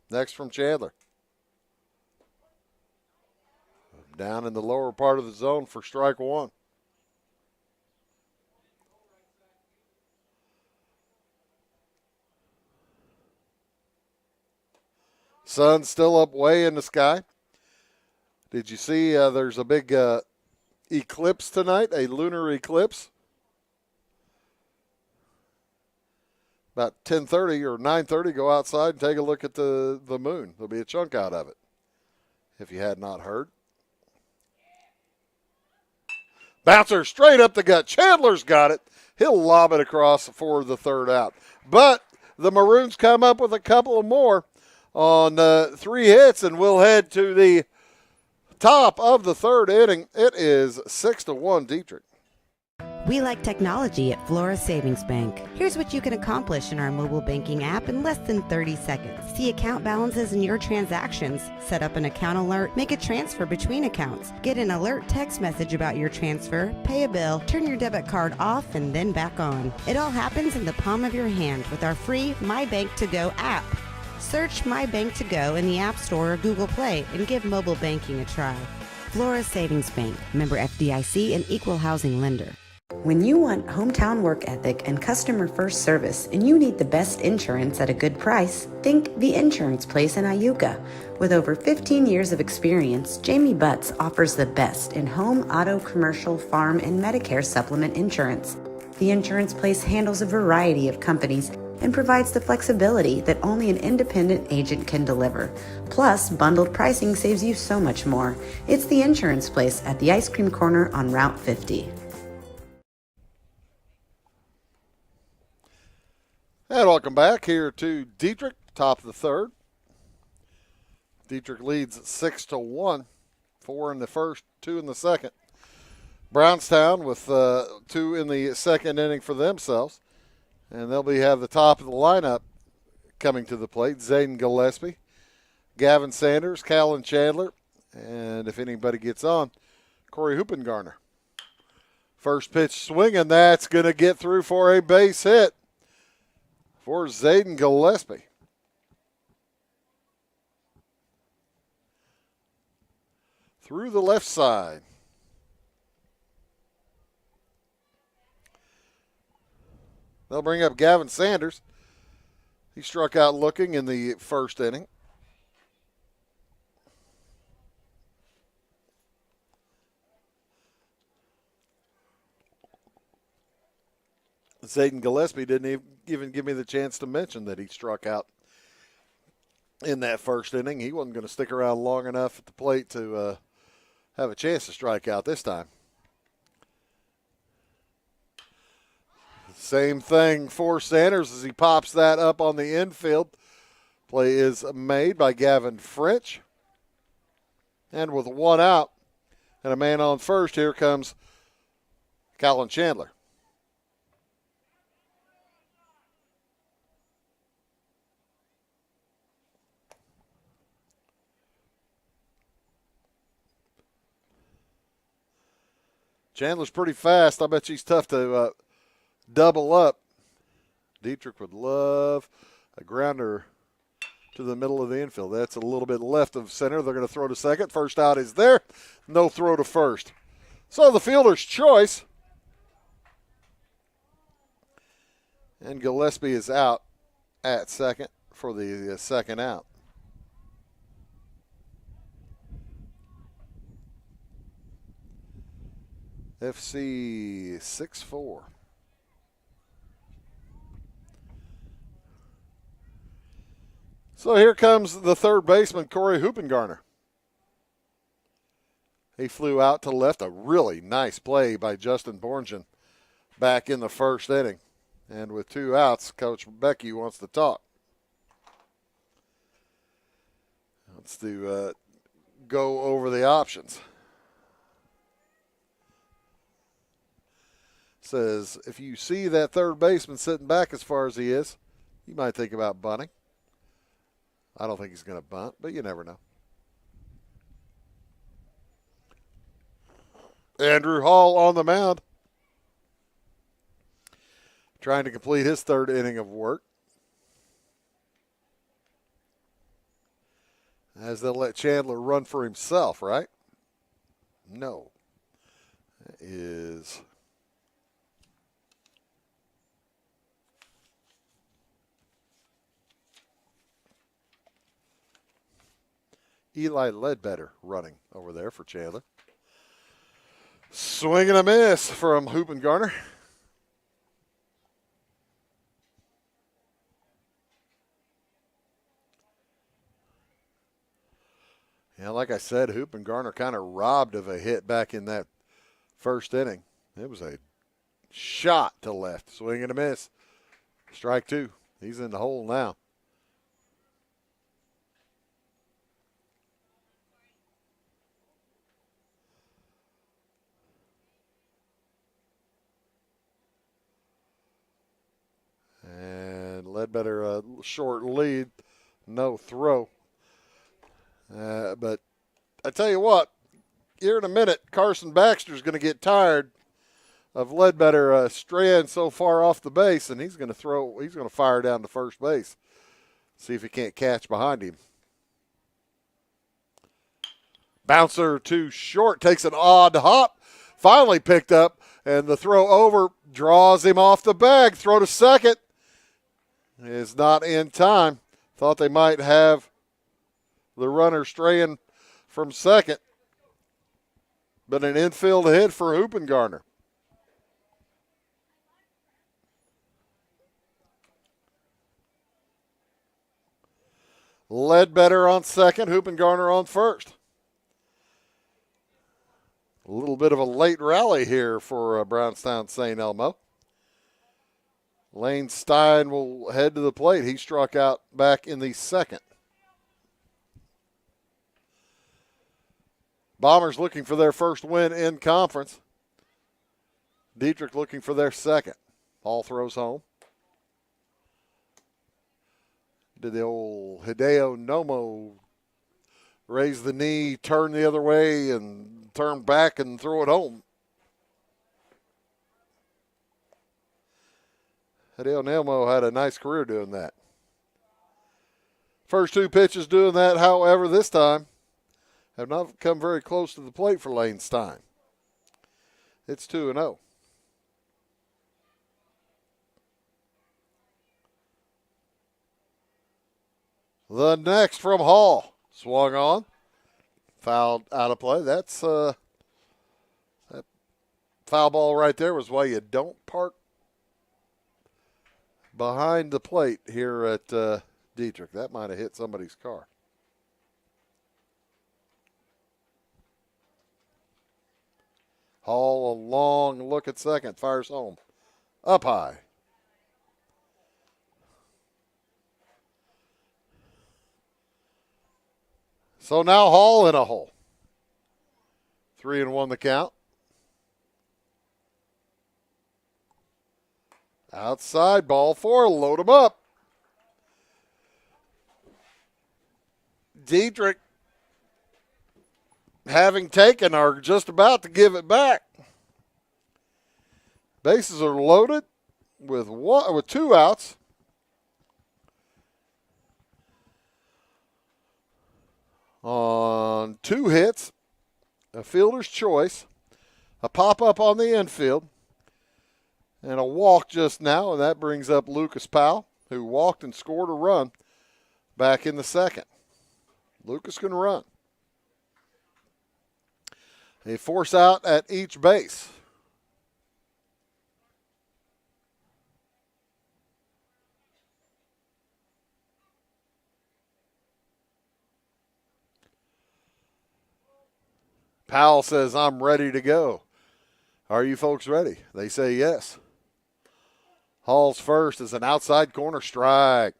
Speaker 1: Next from Chandler. Down in the lower part of the zone for strike 1. Sun's still up way in the sky. Did you see there's a big eclipse tonight, a lunar eclipse? About 10:30 or 9:30, go outside and take a look at the moon. There'll be a chunk out of it, if you had not heard. Bouncer straight up the gut. Chandler's got it. He'll lob it across for the third out. But the Maroons come up with a couple of more on 3 hits, and we'll head to the top of the third inning. It is 6-1 Dieterich.
Speaker 11: We like technology at Flora Savings Bank. Here's what you can accomplish in our mobile banking app in less than 30 seconds. See account balances in your transactions, set up an account alert, make a transfer between accounts, get an alert text message about your transfer, pay a bill, turn your debit card off and then back on. It all happens in the palm of your hand with our free My Bank to Go app. Search My Bank to Go in the App Store or Google Play and give mobile banking a try. Flora Savings Bank, member FDIC and equal housing lender.
Speaker 12: When you want hometown work ethic and customer first service and you need the best insurance at a good price, think The Insurance Place in Iuka. With over 15 years of experience, Jamie Butts offers the best in home, auto, commercial, farm, and Medicare supplement insurance. The Insurance Place handles a variety of companies and provides the flexibility that only an independent agent can deliver. Plus, bundled pricing saves you so much more. It's The Insurance Place at the Ice Cream Corner on Route 50.
Speaker 1: And welcome back here to Dieterich, top of the third. Dieterich leads 6-1, 4 in the first, 2 in the second. Brownstown with 2 in the second inning for themselves. And they'll have the top of the lineup coming to the plate. Zayden Gillespie, Gavin Sanders, Callan Chandler, and if anybody gets on, Corey Hoopengarner. First pitch swinging, that's going to get through for a base hit for Zayden Gillespie. Through the left side. They'll bring up Gavin Sanders. He struck out looking in the first inning. Zayden Gillespie didn't even give me the chance to mention that he struck out in that first inning. He wasn't going to stick around long enough at the plate to have a chance to strike out this time. Same thing for Sanders as he pops that up on the infield. Play is made by Gavin French. And with 1 out and a man on first, here comes Callan Chandler. Chandler's pretty fast. I bet she's tough to double up. Dieterich would love a grounder to the middle of the infield. That's a little bit left of center. They're going to throw to second. First out is there. No throw to first. So the fielder's choice. And Gillespie is out at second for the second out. FC 6-4. So here comes the third baseman, Corey Hoopengarner. He flew out to left. A really nice play by Justin Borngen back in the first inning. And with 2 outs, Coach Becky wants to talk. Wants to go over the options. Says, if you see that third baseman sitting back as far as he is, you might think about bunting. I don't think he's going to bunt, but you never know. Andrew Hall on the mound, trying to complete his third inning of work. As they'll let Chandler run for himself, right? No. That is Eli Ledbetter running over there for Chandler. Swing and a miss from Hoopengarner. Yeah, like I said, Hoopengarner kind of robbed of a hit back in that first inning. It was a shot to left. Swing and a miss. Strike 2. He's in the hole now. And Ledbetter, a short lead, no throw. But I tell you what, here in a minute, Carson Baxter's going to get tired of Ledbetter straying so far off the base, and he's going to fire down to first base. See if he can't catch behind him. Bouncer too short, takes an odd hop, finally picked up, and the throw over draws him off the bag. Throw to second is not in time. Thought they might have the runner straying from second, but an infield hit for Hoopengarner. Ledbetter on second, Hoopengarner on first. A little bit of a late rally here for Brownstown St. Elmo. Lane Stein will head to the plate. He struck out back in the second. Bombers looking for their first win in conference. Dieterich looking for their second. Ball throws home. Did the old Hideo Nomo raise the knee, turn the other way, and turn back and throw it home? Hideo Nomo had a nice career doing that. First 2 pitches doing that, however, this time have not come very close to the plate for Lane Stein. It's 2-0. The next from Hall. Swung on. Fouled out of play. That's that foul ball right there was why you don't park behind the plate here at Dieterich. That might have hit somebody's car. Hall, a long look at second, fires home. Up high. So now Hall in a hole. 3-1 the count. Outside, ball 4, load him up. Dieterich, having taken, are just about to give it back. Bases are loaded with 2 outs. on 2 hits, a fielder's choice, a pop-up on the infield, and a walk just now, and that brings up Lucas Powell, who walked and scored a run back in the second. Lucas can run. A force out at each base. Powell says, I'm ready to go. Are you folks ready? They say yes. Hall's first is an outside corner strike.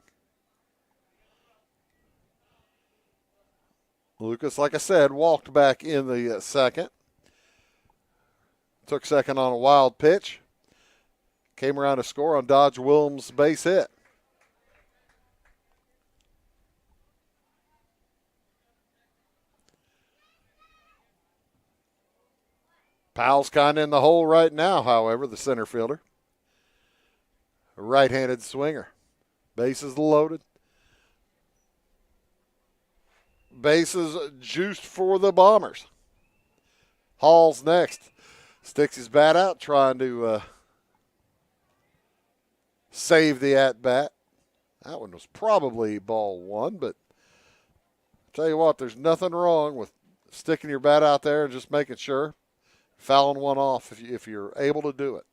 Speaker 1: Lucas, like I said, walked back in the second. Took second on a wild pitch. Came around to score on Dodge Williams' base hit. Powell's kind of in the hole right now, however, the center fielder. A right-handed swinger. Bases loaded. Bases juiced for the Bombers. Hall's next. Sticks his bat out, trying to save the at-bat. That one was probably ball 1, but I'll tell you what, there's nothing wrong with sticking your bat out there and just making sure, fouling one off if you're able to do it.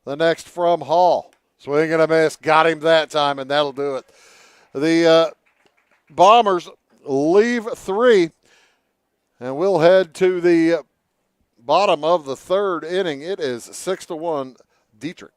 Speaker 1: The next from Hall. Swing and a miss. Got him that time, and that'll do it. The Bombers leave 3, and we'll head to the bottom of the third inning. It is 6-1 Dieterich.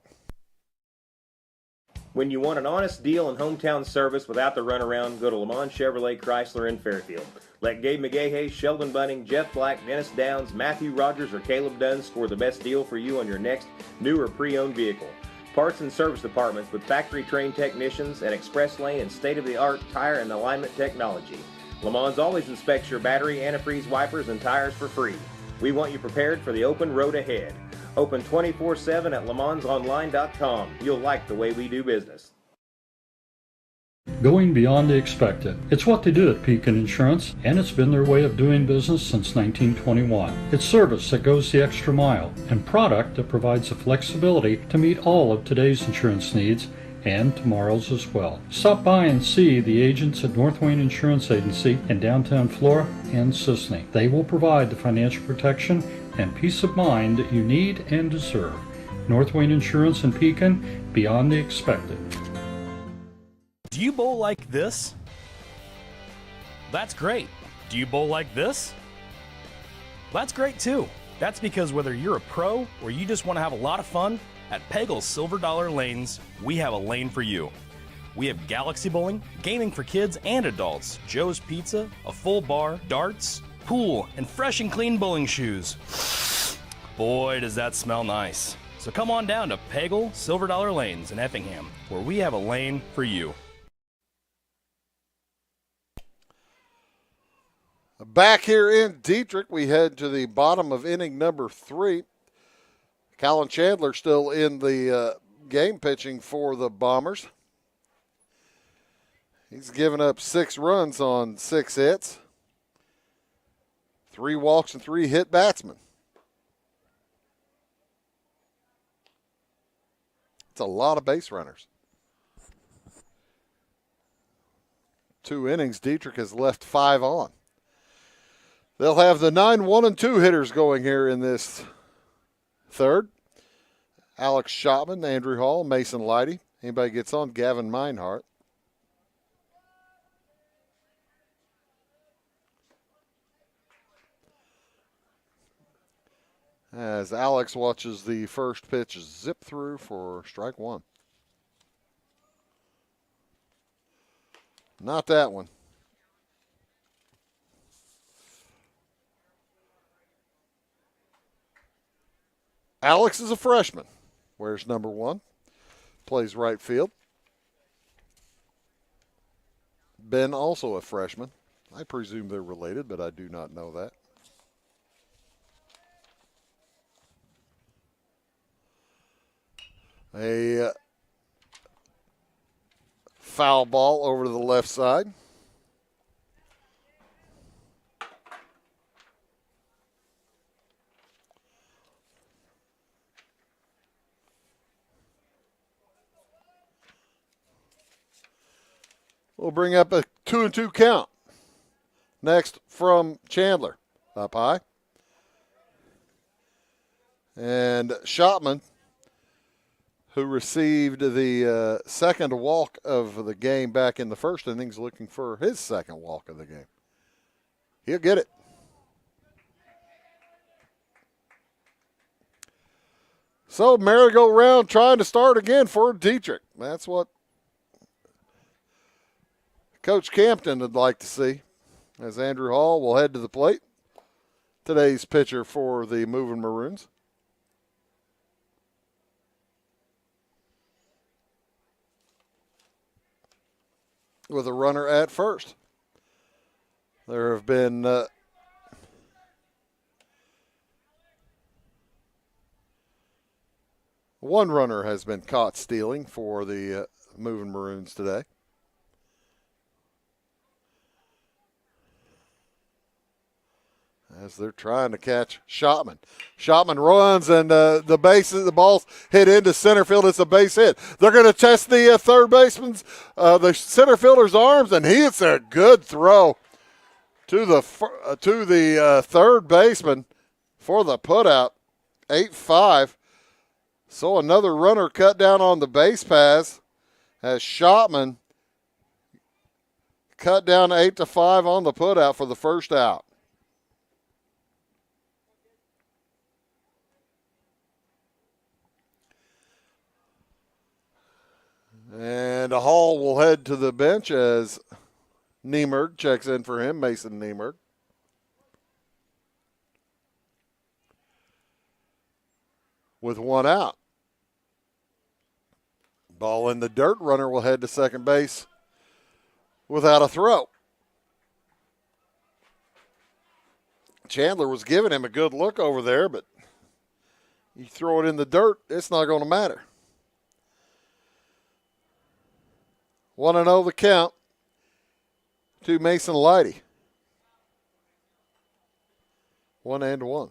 Speaker 13: When you want an honest deal and hometown service without the runaround, go to Lamont Chevrolet Chrysler in Fairfield. Let Gabe McGahey, Sheldon Bunning, Jeff Black, Dennis Downs, Matthew Rogers, or Caleb Dunn score the best deal for you on your next new or pre-owned vehicle. Parts and service departments with factory-trained technicians and express lane and state-of-the-art tire and alignment technology. Lamont always inspects your battery, antifreeze wipers, and tires for free. We want you prepared for the open road ahead. Open 24/7 at LaMonsOnline.com. You'll like the way we do business.
Speaker 14: Going beyond the expected. It's what they do at Pekin Insurance, and it's been their way of doing business since 1921. It's service that goes the extra mile, and product that provides the flexibility to meet all of today's insurance needs and tomorrow's as well. Stop by and see the agents at North Wayne Insurance Agency in downtown Flora and Sisney. They will provide the financial protection and peace of mind that you need and deserve. North Wayne Insurance in Pekin, beyond the expected.
Speaker 15: Do you bowl like this? That's great. Do you bowl like this? That's great too. That's because whether you're a pro or you just want to have a lot of fun, at Peggle's Silver Dollar Lanes, we have a lane for you. We have galaxy bowling, gaming for kids and adults, Joe's Pizza, a full bar, darts, pool, and fresh and clean bowling shoes. Boy, does that smell nice. So come on down to Peggle Silver Dollar Lanes in Effingham, where we have a lane for you.
Speaker 1: Back here in Dieterich, we head to the bottom of inning number 3. Colin Chandler still in the game pitching for the Bombers. He's given up 6 runs on 6 hits, 3 walks and 3 hit batsmen. It's a lot of base runners. 2 innings, Dieterich has left 5 on. They'll have the 9, 1, and 2 hitters going here in this third. Alex Shotman, Andrew Hall, Mason Leidy. Anybody gets on, Gavin Meinhardt. As Alex watches the first pitch zip through for strike 1. Not that one. Alex is a freshman. Wears number 1. Plays right field. Ben also a freshman. I presume they're related, but I do not know that. A foul ball over to the left side. We'll bring up a 2-2 count. Next from Chandler. Up high. And Shotman, who received the second walk of the game back in the first innings, looking for his second walk of the game. He'll get it. So merry-go-round trying to start again for Dieterich. That's what Coach Campton would like to see, as Andrew Hall will head to the plate. Today's pitcher for the Moving Maroons. With a runner at first. There have been one runner has been caught stealing for the Moving Maroons today. As they're trying to catch Shotman. Shotman runs, and the ball's hit into center field. It's a base hit. They're going to test the third baseman's, the center fielder's arms, and he hits a good throw to the third baseman for the putout. 8-5. So another runner cut down on the base pass as Shotman cut down 8-5 on the putout for the first out. And Hall will head to the bench as Niemerg checks in for him, Mason Niemerg. With one out. Ball in the dirt. Runner will head to second base without a throw. Chandler was giving him a good look over there, but you throw it in the dirt, it's not going to matter. 1-0 the count to Mason Leidy. 1-1.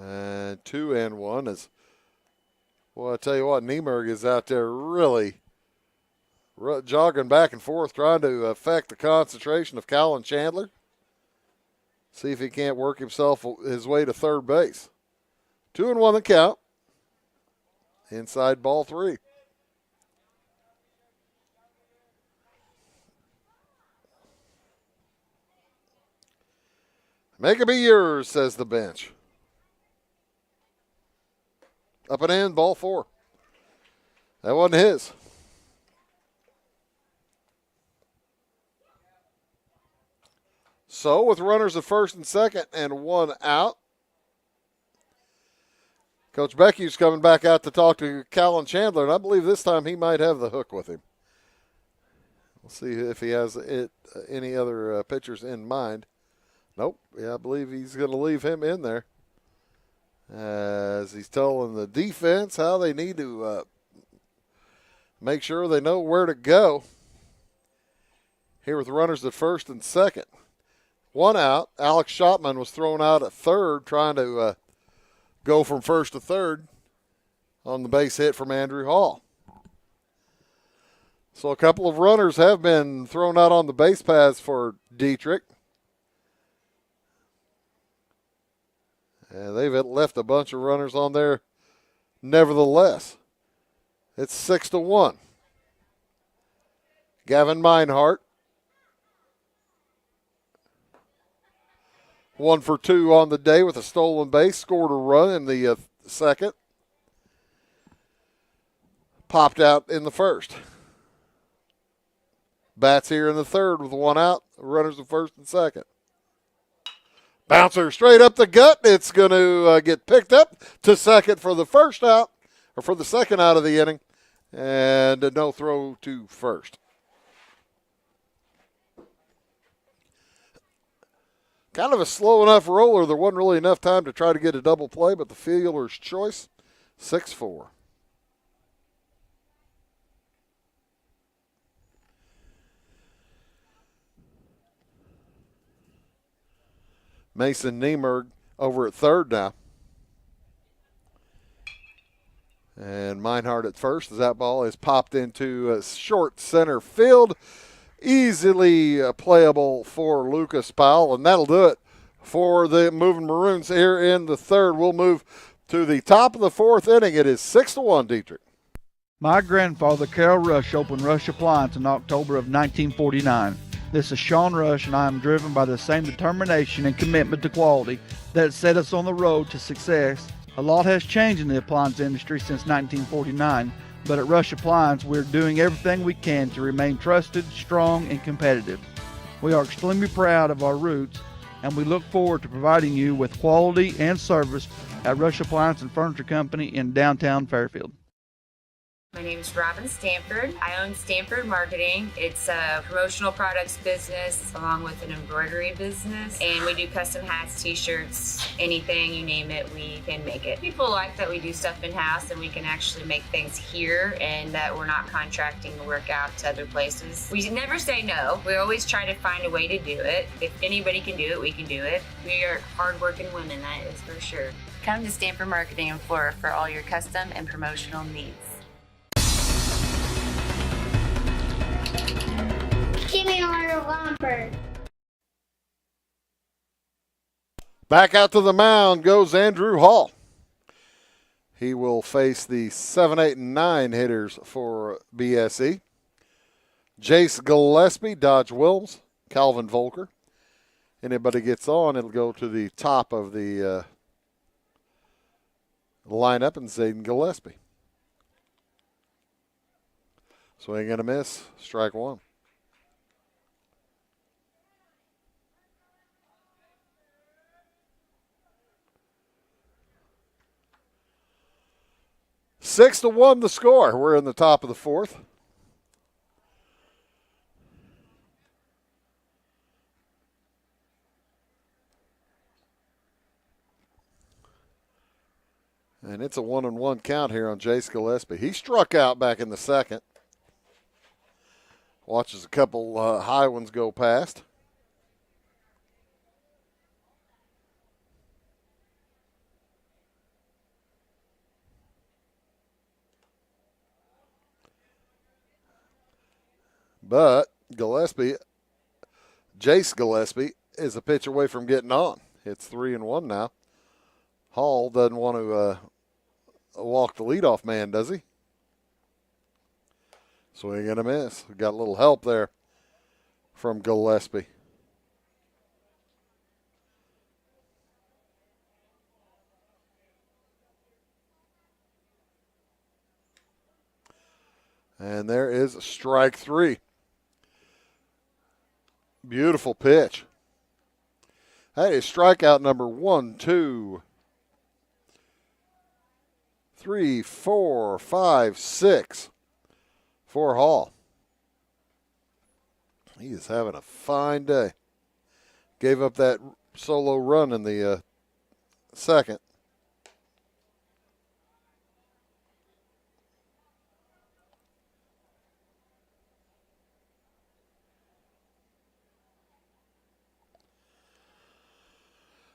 Speaker 1: And 2-1 is, well, I tell you what, Niemerg is out there really jogging back and forth, trying to affect the concentration of Colin Chandler. See if he can't work his way to third base. 2-1 the count. Inside ball 3. Make it be yours, says the bench. Up and in, ball 4. That wasn't his. So with runners at first and second and one out, Coach Becky's coming back out to talk to Colin Chandler, and I believe this time he might have the hook with him. We'll see if he has any other pitchers in mind. Nope. Yeah, I believe he's going to leave him in there as he's telling the defense how they need to make sure they know where to go. Here with runners at first and second. One out. Alex Shotman was thrown out at third, trying to go from first to third on the base hit from Andrew Hall. So a couple of runners have been thrown out on the base paths for Dieterich. And they've left a bunch of runners on there nevertheless. It's 6-1. Gavin Meinhardt. 1 for 2 on the day with a stolen base. Scored a run in the second. Popped out in the first. Bats here in the third with one out. Runners at first and second. Bouncer straight up the gut. It's going to get picked up to second for the first out, or for the second out of the inning. And no throw to first. Kind of a slow enough roller. There wasn't really enough time to try to get a double play, but the fielder's choice, 6-4. Mason Niemerg over at third now. And Meinhardt at first as that ball is popped into short center field. Easily playable for Lucas Powell, and that'll do it for the Moving Maroons here in the third. We'll move to the top of the fourth inning. It is 6-1, Dieterich.
Speaker 16: My grandfather, Carol Rush, opened Rush Appliance in October of 1949. This is Sean Rush, and I am driven by the same determination and commitment to quality that set us on the road to success. A lot has changed in the appliance industry since 1949, but at Rush Appliance, we're doing everything we can to remain trusted, strong, and competitive. We are extremely proud of our roots, and we look forward to providing you with quality and service at Rush Appliance and Furniture Company in downtown Fairfield.
Speaker 17: My name is Robin Stanford. I own Stanford Marketing. It's a promotional products business along with an embroidery business. And we do custom hats, t-shirts, anything, you name it, we can make it. People like that we do stuff in-house and we can actually make things here and that we're not contracting the work out to other places. We never say no. We always try to find a way to do it. If anybody can do it, we can do it. We are hardworking women, that is for sure. Come to Stanford Marketing in Florida for all your custom and promotional needs.
Speaker 8: Give me a order of lumber.
Speaker 1: Back out to the mound goes Andrew Hall. He will face the 7, 8, and 9 hitters for BSE. Jace Gillespie, Dodge Wilms, Calvin Volker. Anybody gets on, it'll go to the top of the lineup and Zayden Gillespie. Swing and a miss, strike one. Six to 1 the score. We're in the top of the fourth. And it's a 1-1 count here on Jace Gillespie. He struck out back in the second. Watches a couple high ones go past. But Gillespie, Jace Gillespie, is a pitch away from getting on. It's 3-1 now. Hall doesn't want to walk the leadoff man, does he? Swing and a miss. We got a little help there from Gillespie. And there is strike three. Beautiful pitch. That is strikeout number 1, 2, 3, 4, 5, 6 for Hall. He is having a fine day. Gave up that solo run in the second.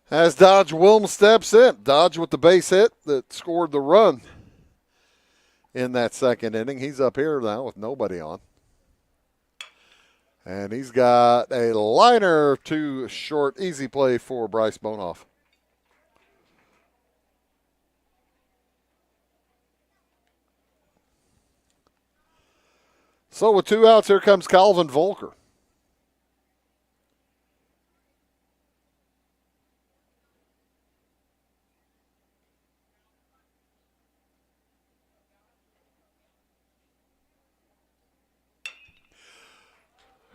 Speaker 1: As Dodge Wilm steps in. Dodge with the base hit that scored the run in that second inning. He's up here now with nobody on. And he's got a liner to short, easy play for Bryce Bonoff. So with 2 outs, here comes Calvin Volker.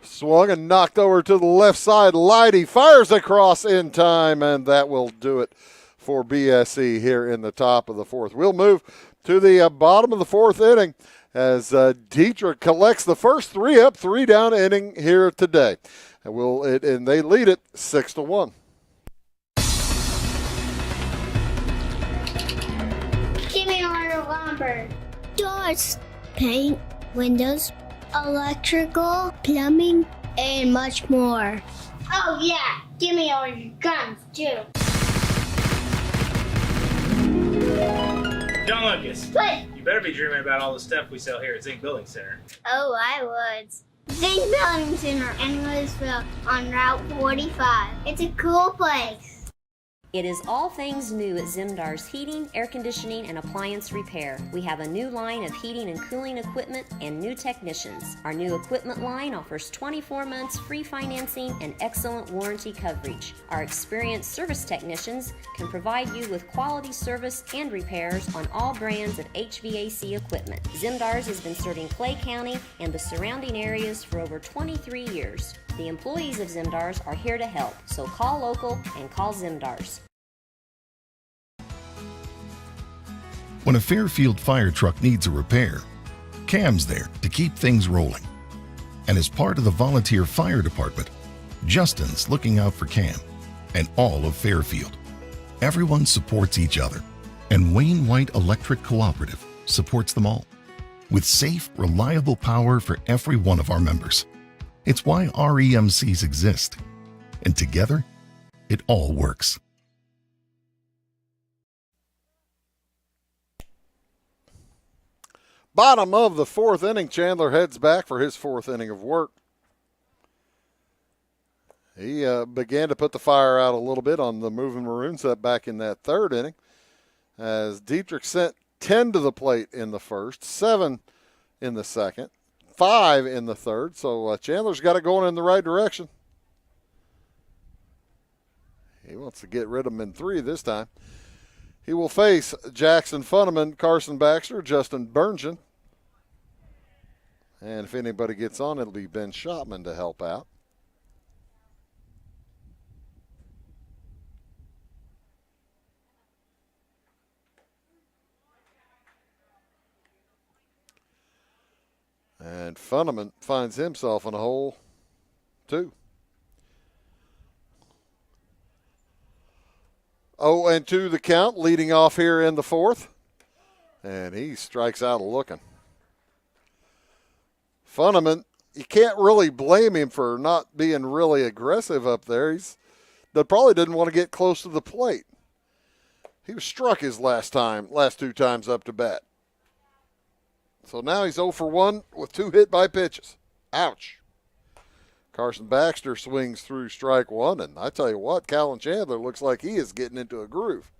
Speaker 1: Swung and knocked over to the left side. Leidy fires across in time, and that will do it for BSE here in the top of the fourth. We'll move to the bottom of the fourth inning as Dieterich collects the first 3 up, 3 down inning here today. And they lead it 6-1.
Speaker 8: Lumber. Doors. Paint. Windows. Electrical. Plumbing. And much more. Oh, yeah. Give me all your guns, too.
Speaker 18: John Lucas.
Speaker 8: What?
Speaker 18: You better be dreaming about all the stuff we sell here at Zink Building Center.
Speaker 8: Oh, I would. Zink Building Center in Louisville on Route 45. It's a cool place.
Speaker 19: It is all things new at Zimdar's Heating, Air Conditioning, and Appliance Repair. We have a new line of heating and cooling equipment and new technicians. Our new equipment line offers 24 months free financing and excellent warranty coverage. Our experienced service technicians can provide you with quality service and repairs on all brands of HVAC equipment. Zimdar's has been serving Clay County and the surrounding areas for over 23 years. The employees of Zimdar's are here to help, so call local and call Zimdar's.
Speaker 20: When a Fairfield fire truck needs a repair, Cam's there to keep things rolling. And as part of the volunteer fire department, Justin's looking out for Cam and all of Fairfield. Everyone supports each other, and Wayne White Electric Cooperative supports them all, with safe, reliable power for every one of our members. It's why REMCs exist, and together, it all works.
Speaker 1: Bottom of the fourth inning, Chandler heads back for his fourth inning of work. He began to put the fire out a little bit on the moving Maroons set back in that third inning, as Dieterich sent 10 to the plate in the first, 7 in the second, 5 in the third. So Chandler's got it going in the right direction. He wants to get rid of them in 3 this time. He will face Jackson Funneman, Carson Baxter, Justin Burngeon. And if anybody gets on, it'll be Ben Shopman to help out. And Funneman finds himself in a hole, too. 0-2 the count, leading off here in the fourth. And he strikes out looking. Funneman, you can't really blame him for not being really aggressive up there. They probably didn't want to get close to the plate. He was struck his last 2 times up to bat. So now he's 0 for 1 with 2 hit by pitches. Ouch. Carson Baxter swings through strike 1, and I tell you what, Callan Chandler looks like he is getting into a groove.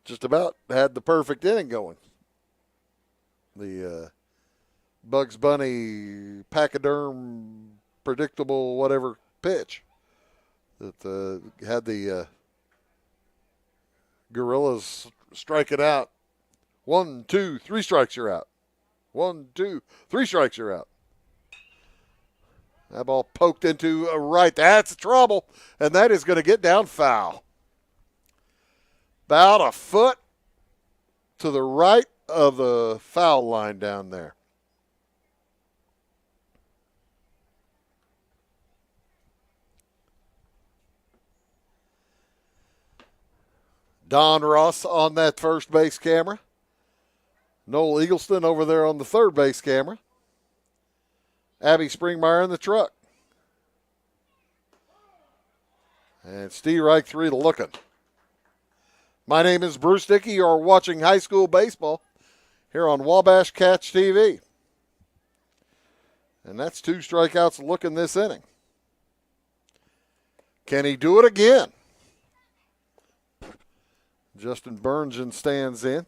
Speaker 1: Just about had the perfect inning going. The Bugs Bunny pachyderm predictable whatever pitch that had the Gorillas strike it out. 1, 2, 3 strikes, you're out. 1, 2, 3 strikes, you're out. That ball poked into a right. That's trouble, and that is going to get down foul. About a foot to the right of the foul line down there. Don Ross on that first base camera. Noel Eagleston over there on the third base camera. Abby Springmeyer in the truck. And Steve Reich 3 to looking. My name is Bruce Dickey. You are watching high school baseball here on Wabash Catch TV. And that's 2 strikeouts looking this inning. Can he do it again? Justin Burngeon stands in.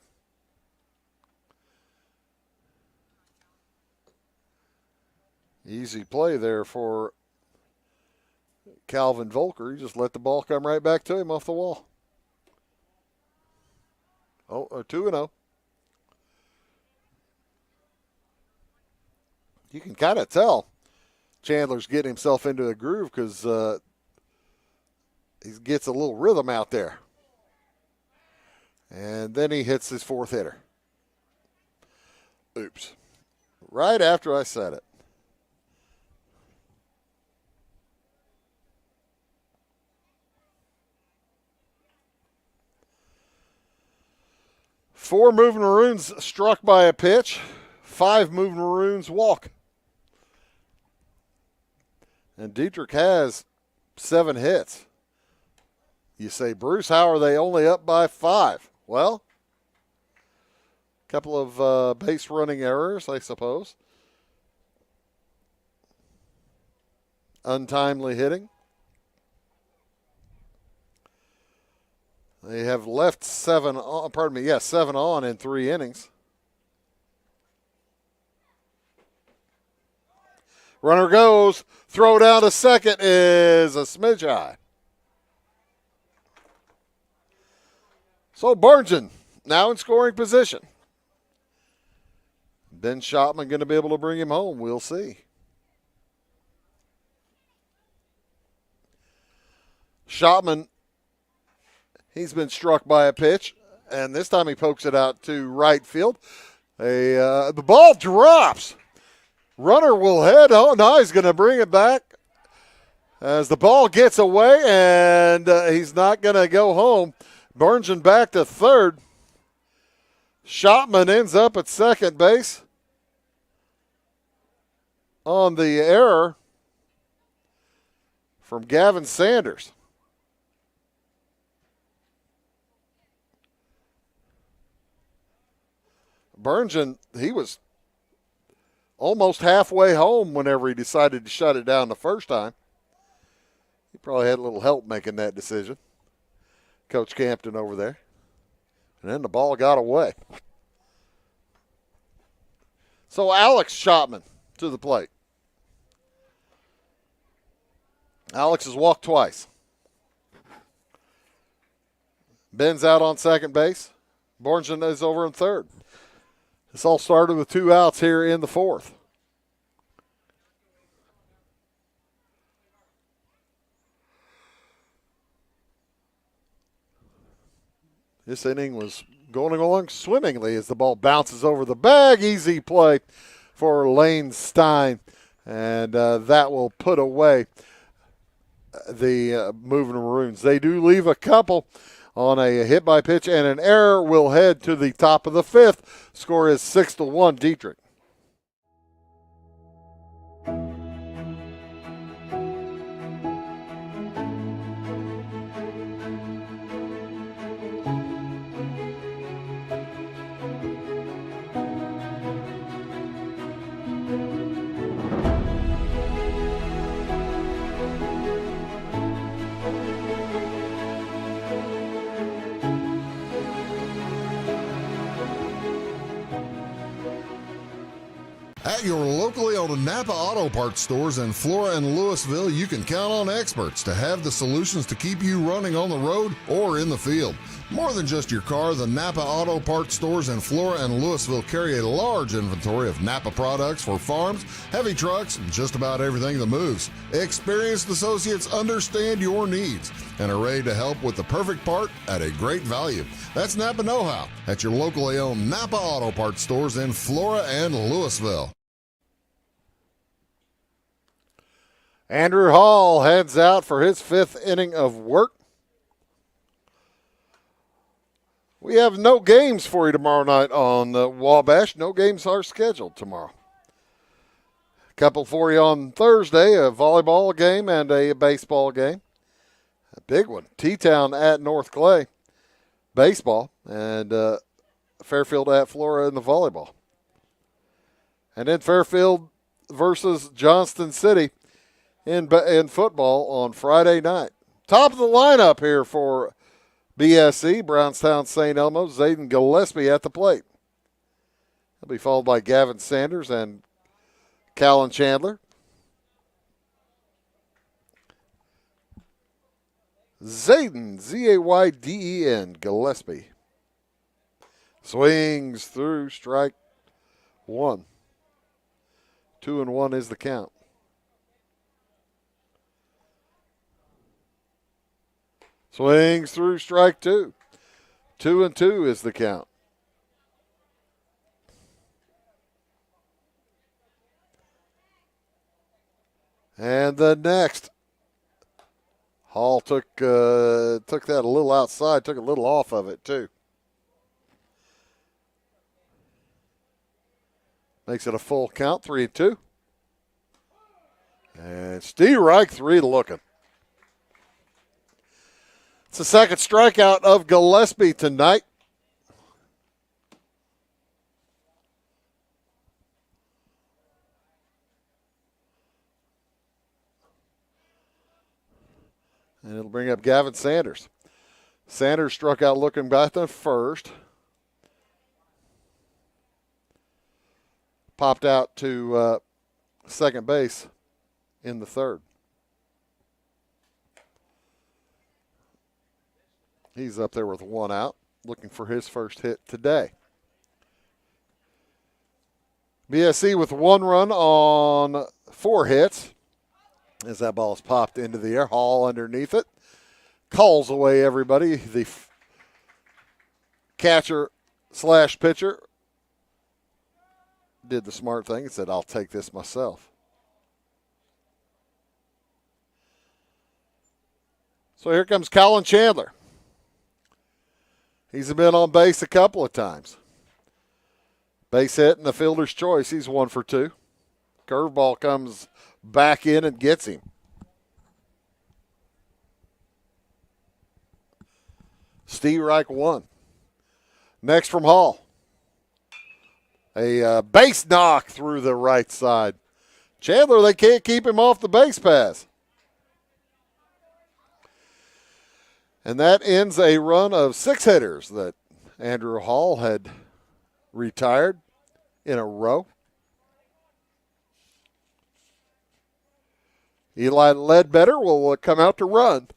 Speaker 1: Easy play there for Calvin Volker. He just let the ball come right back to him off the wall. 2-0. You can kind of tell Chandler's getting himself into a groove because he gets a little rhythm out there. And then he hits his fourth hitter. Oops. Right after I said it. 4 Moving Maroons struck by a pitch. 5 Moving Maroons walk. And Dieterich has 7 hits. You say, Bruce, how are they only up by 5? Well, a couple of base running errors, I suppose. Untimely hitting. They have left 7 on in 3 innings. Runner goes. Throw down to second is a smidge high. So Barngen now in scoring position. Ben Shopman going to be able to bring him home. We'll see. Shopman, he's been struck by a pitch, and this time he pokes it out to right field. The ball drops. Runner will head. Oh, no, he's going to bring it back as the ball gets away, and he's not going to go home. Barngen back to third. Shopman ends up at second base on the error from Gavin Sanders. Barngen, he was almost halfway home whenever he decided to shut it down the first time. He probably had a little help making that decision. Coach Campton over there. And then the ball got away. So Alex Shopman to the plate. Alex has walked twice. Ben's out on second base. Barngen is over in third. This all started with 2 outs here in the 4th. This inning was going along swimmingly as the ball bounces over the bag. Easy play for Lane Stein. And that will put away the Moving Maroons. They do leave a couple on a hit by pitch and an error. Will head to the top of the 5th. Score is 6-1 Dieterich.
Speaker 2: At your locally owned Napa Auto Parts stores in Flora and Louisville, you can count on experts to have the solutions to keep you running on the road or in the field. More than just your car, the Napa Auto Parts stores in Flora and Louisville carry a large inventory of Napa products for farms, heavy trucks, and just about everything that moves. Experienced associates understand your needs and are ready to help with the perfect part at a great value. That's Napa Know-How at your locally owned Napa Auto Parts stores in Flora and Louisville.
Speaker 1: Andrew Hall heads out for his 5th inning of work. We have no games for you tomorrow night on Wabash. No games are scheduled tomorrow. A couple for you on Thursday, a volleyball game and a baseball game. A big one, T-Town at North Clay, baseball, and Fairfield at Flora in the volleyball. And then Fairfield versus Johnston City in football on Friday night. Top of the lineup here for BSC, Brownstown St. Elmo, Zayden Gillespie at the plate. He'll be followed by Gavin Sanders and Callan Chandler. Zayden, Z-A-Y-D-E-N, Gillespie. Swings through strike 1. 2-1 is the count. Swings through strike 2. 2-2 is the count. And the next, Hall took that a little outside, took a little off of it too. Makes it a full count, 3-2. And Dieterich, 3 looking. It's the second strikeout of Gillespie tonight. And it'll bring up Gavin Sanders. Sanders struck out looking back to first. Popped out to second base in the third. He's up there with 1 out, looking for his first hit today. BSC with 1 run on 4 hits. As that ball is popped into the air, Hall underneath it. Calls away everybody. The catcher / pitcher did the smart thing and said, I'll take this myself. So here comes Colin Chandler. He's been on base a couple of times. Base hit and the fielder's choice. He's 1 for 2. Curveball comes back in and gets him. Dieterich 1. Next from Hall. A base knock through the right side. Chandler, they can't keep him off the base pass. And that ends a run of 6 hitters that Andrew Hall had retired in a row. Eli Ledbetter will come out to run.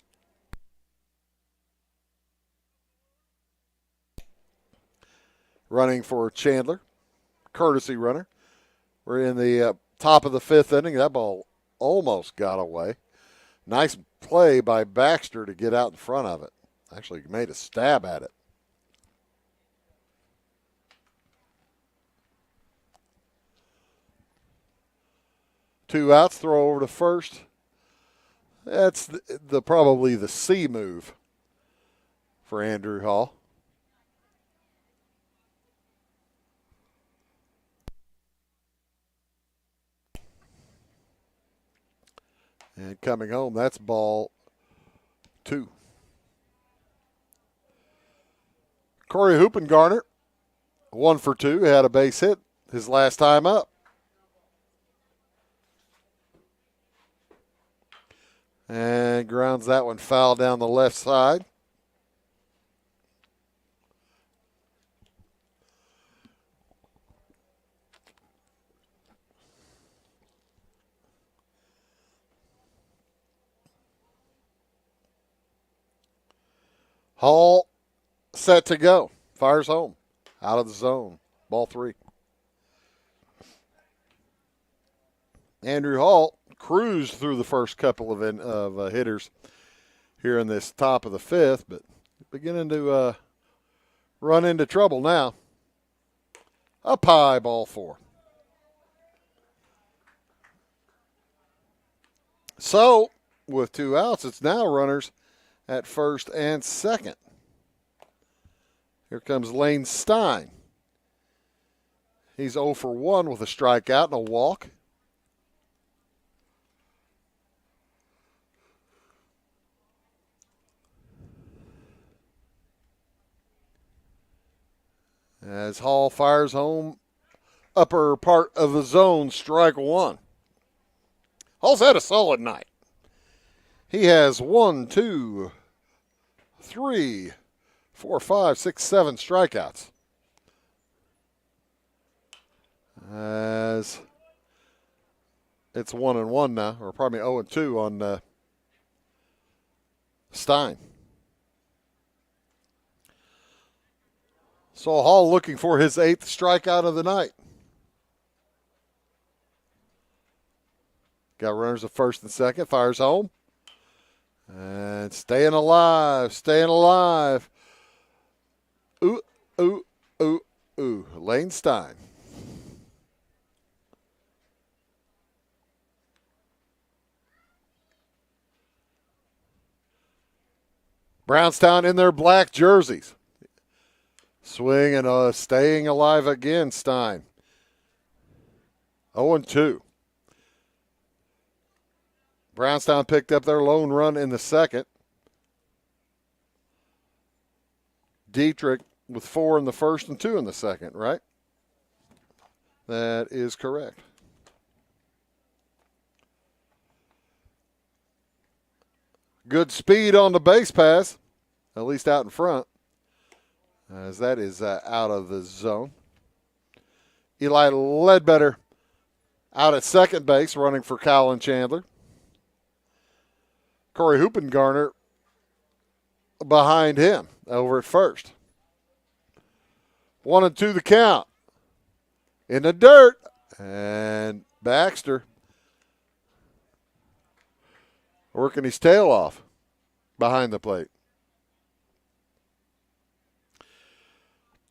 Speaker 1: Running for Chandler, courtesy runner. We're in the top of the 5th inning. That ball almost got away. Nice play by Baxter to get out in front of it. Actually made a stab at it. Two outs, throw over to first. That's probably the C move for Andrew Hall. And coming home, that's ball 2. Corey Hoopengarner, 1 for 2, had a base hit his last time up. And grounds that one foul down the left side. Hall set to go. Fires home. Out of the zone. Ball 3. Andrew Hall cruised through the first couple of hitters here in this top of the 5th, but beginning to run into trouble now. Up high, ball 4. So, with 2 outs, it's now runners at first and second. Here comes Lane Stein. He's 0 for 1 with a strikeout and a walk. As Hall fires home, upper part of the zone, strike 1. Hall's had a solid night. He has 1, 2, 3, 4, 5, 6, 7 strikeouts. As it's 1-1 now, or probably 0-2 on Stein. So Hall looking for his 8th strikeout of the night. Got runners at first and second, fires home. And staying alive. Ooh, ooh, ooh, ooh. Lane Stein. Brownstown in their black jerseys. Swing and staying alive again, Stein. 0-2. Brownstown picked up their lone run in the second. Dieterich with 4 in the first and 2 in the second, right? That is correct. Good speed on the base pass, at least out in front, as that is out of the zone. Eli Ledbetter out at second base, running for Colin Chandler. Corey Hoopengarner behind him over at first. 1-2 the count. In the dirt. And Baxter working his tail off behind the plate.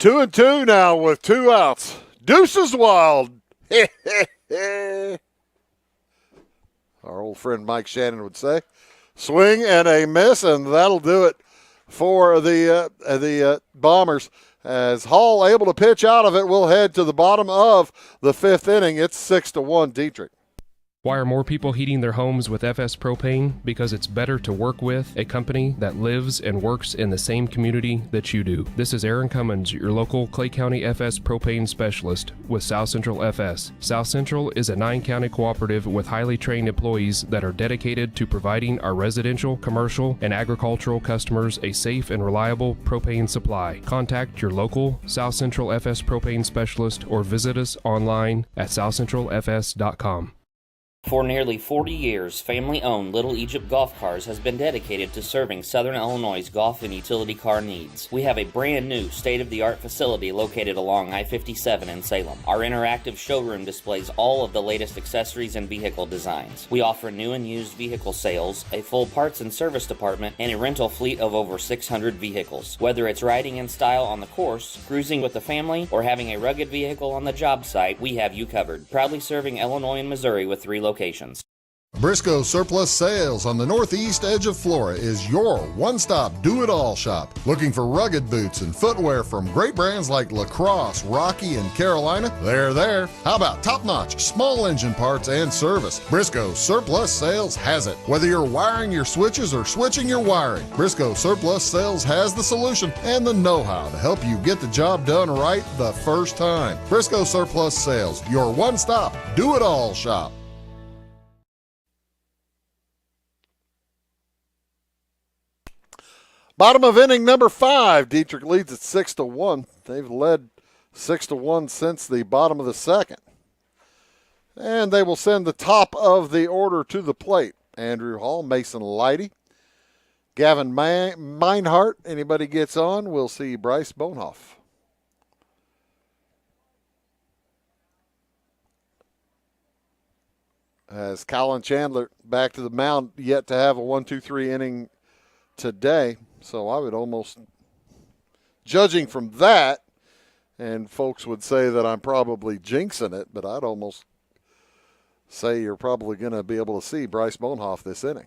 Speaker 1: 2-2 now with 2 outs. Deuces wild. Our old friend Mike Shannon would say. Swing and a miss, and that'll do it for the Bombers. As Hall able to pitch out of it, we'll head to the bottom of the 5th inning. It's 6-1 Dieterich.
Speaker 21: Why are more people heating their homes with FS Propane? Because it's better to work with a company that lives and works in the same community that you do. This is Aaron Cummins, your local Clay County FS Propane specialist with South Central FS. South Central is a 9-county cooperative with highly trained employees that are dedicated to providing our residential, commercial, and agricultural customers a safe and reliable propane supply. Contact your local South Central FS Propane specialist or visit us online at southcentralfs.com.
Speaker 22: For nearly 40 years, family-owned Little Egypt Golf Cars has been dedicated to serving Southern Illinois' golf and utility car needs. We have a brand new state-of-the-art facility located along I-57 in Salem. Our interactive showroom displays all of the latest accessories and vehicle designs. We offer new and used vehicle sales, a full parts and service department, and a rental fleet of over 600 vehicles. Whether it's riding in style on the course, cruising with the family, or having a rugged vehicle on the job site, we have you covered. Proudly serving Illinois and Missouri with 3 locations.
Speaker 2: Briscoe Surplus Sales on the northeast edge of Flora is your one-stop do-it-all shop. Looking for rugged boots and footwear from great brands like Lacrosse, Rocky, and Carolina? They're there. How about top-notch small engine parts and service? Briscoe Surplus Sales has it. Whether you're wiring your switches or switching your wiring, Briscoe Surplus Sales has the solution and the know-how to help you get the job done right the first time. Briscoe Surplus Sales, your one-stop do-it-all shop.
Speaker 1: Bottom of inning number 5. Dieterich leads at 6-1. They've led 6-1 since the bottom of the second. And they will send the top of the order to the plate. Andrew Hall, Mason Leidy, Gavin Meinhardt. Anybody gets on, we'll see Bryce Bonehoff. As Colin Chandler back to the mound, yet to have a 1-2-3 inning today. So I would almost, judging from that, and folks would say that I'm probably jinxing it, but I'd almost say you're probably going to be able to see Bryce Bonehoff this inning.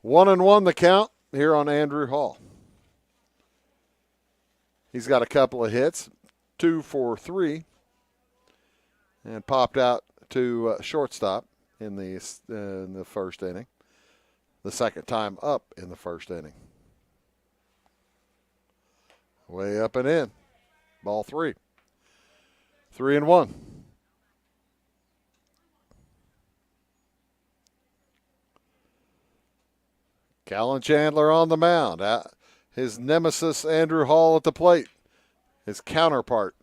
Speaker 1: 1-1 the count here on Andrew Hall. He's got a couple of hits, 2 for 3, and popped out to shortstop in the first inning. The second time up in the first inning. Way up and in. Ball 3. 3-1. Colin Chandler on the mound. His nemesis, Andrew Hall, at the plate. His counterpart.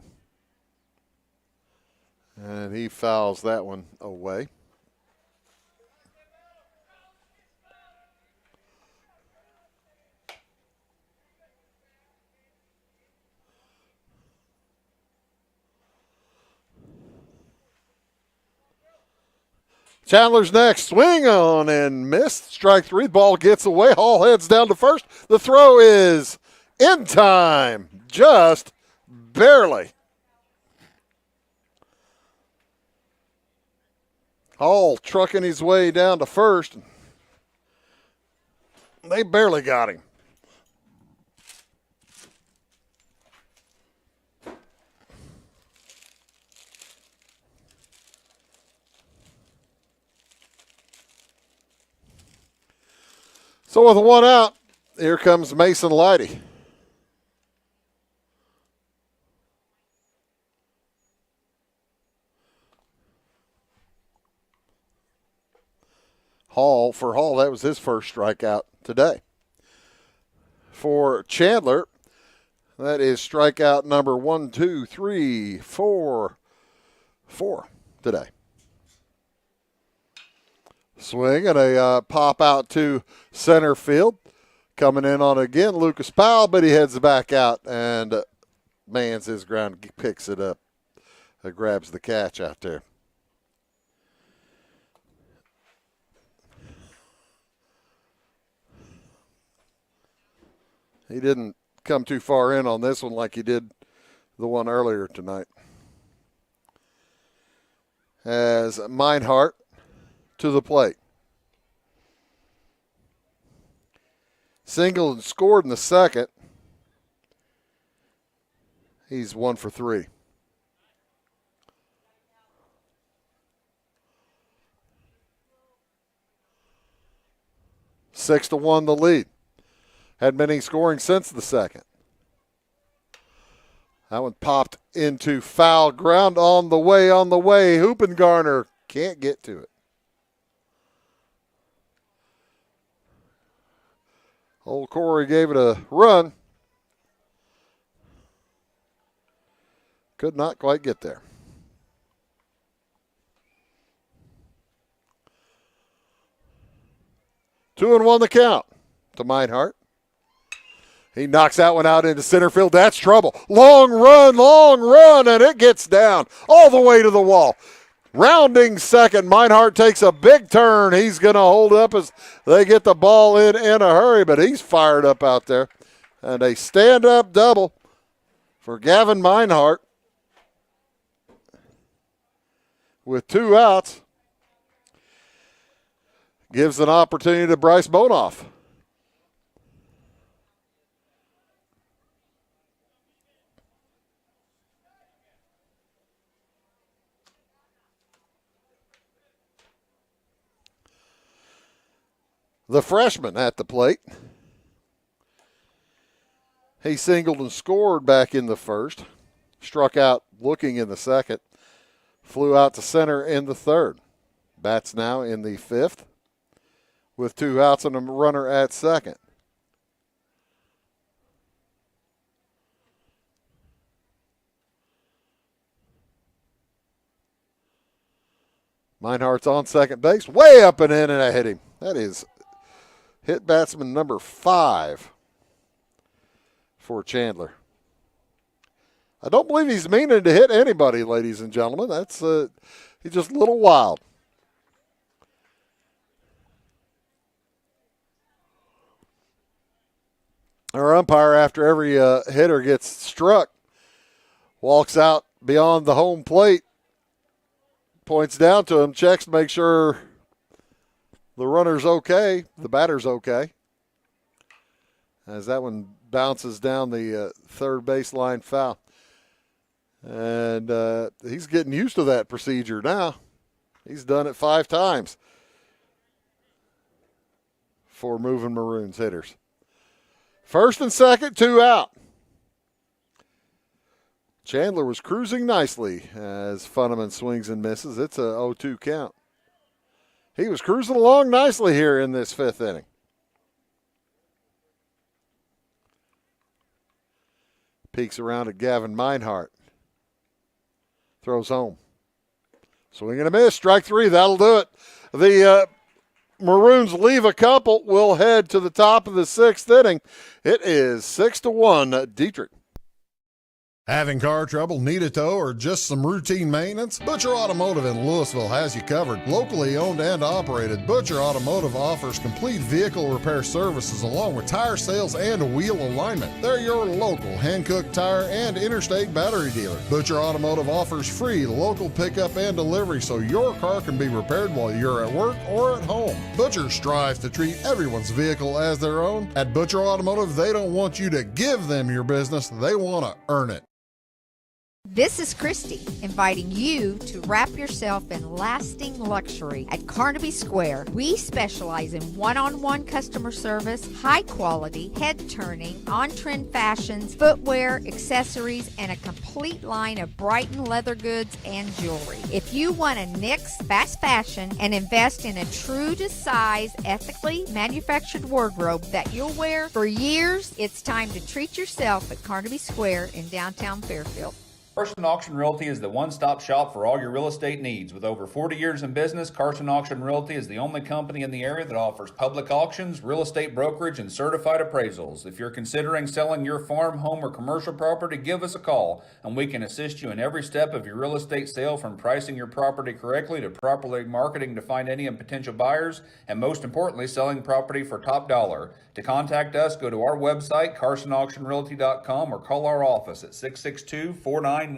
Speaker 1: And he fouls that one away. Chandler's next. Swing on and missed. Strike 3. Ball gets away. Hall heads down to first. The throw is in time. Just barely. Hall trucking his way down to first. They barely got him. So with one out, here comes Mason Lighty. Hall, that was his first strikeout today. For Chandler, that is strikeout number 1, 2, 3, 4 today. Swing and a pop out to center field. Coming in on again, Lucas Powell, but he heads back out and mans his ground, picks it up, grabs the catch out there. He didn't come too far in on this one like he did the one earlier tonight. As Meinhardt to the plate. Singled and scored in the second. He's 1 for 3. Six to 1 the lead. Hadn't been any scoring since the second. That one popped into foul ground on the way. Hoopengarner can't get to it. Old Corey gave it a run. Could not quite get there. Two and one the count to Meinhardt. He knocks that one out into center field. That's trouble. Long run, and it gets down all the way to the wall. Rounding second, Meinhardt takes a big turn. He's going to hold up as they get the ball in a hurry, but he's fired up out there. And a stand-up double for Gavin Meinhardt with 2 outs. Gives an opportunity to Bryce Bonoff. The freshman at the plate. He singled and scored back in the first. Struck out looking in the second. Flew out to center in the third. Bats now in the fifth with 2 outs and a runner at second. Meinhardt's on second base. Way up and in, and I hit him. That is hit batsman number 5 for Chandler. I don't believe he's meaning to hit anybody, ladies and gentlemen. That's he's just a little wild. Our umpire, after every hitter gets struck, walks out beyond the home plate, points down to him, checks to make sure the runner's okay, the batter's okay. As that one bounces down the third baseline foul. And he's getting used to that procedure now. He's done it 5 times for Moving Maroons hitters. First and second, 2 out. Chandler was cruising nicely as Funneman swings and misses. It's a 0-2 count. He was cruising along nicely here in this 5th inning. Peeks around at Gavin Meinhardt. Throws home. Swing and a miss. Strike 3. That'll do it. The Maroons leave a couple. We'll head to the top of the 6th inning. It is 6-1 Dieterich.
Speaker 2: Having car trouble, need a tow, or just some routine maintenance? Butcher Automotive in Louisville has you covered. Locally owned and operated, Butcher Automotive offers complete vehicle repair services along with tire sales and wheel alignment. They're your local Hankook tire and interstate battery dealer. Butcher Automotive offers free local pickup and delivery so your car can be repaired while you're at work or at home. Butcher strives to treat everyone's vehicle as their own. At Butcher Automotive, they don't want you to give them your business, they want to earn it.
Speaker 3: This is Christy, inviting you to wrap yourself in lasting luxury at Carnaby Square. We specialize in one-on-one customer service, high quality, head-turning, on-trend fashions, footwear, accessories, and a complete line of Brighton leather goods and jewelry. If you want to nix fast fashion and invest in a true-to-size, ethically manufactured wardrobe that you'll wear for years, it's time to treat yourself at Carnaby Square in downtown Fairfield.
Speaker 4: Carson Auction Realty is the one-stop shop for all your real estate needs. With over 40 years in business, Carson Auction Realty is the only company in the area that offers public auctions, real estate brokerage, and certified appraisals. If you're considering selling your farm, home, or commercial property, give us a call, and we can assist you in every step of your real estate sale, from pricing your property correctly to properly marketing to find any and potential buyers, and most importantly, selling property for top dollar. To contact us, go to our website, carsonauctionrealty.com, or call our office at 662-4911.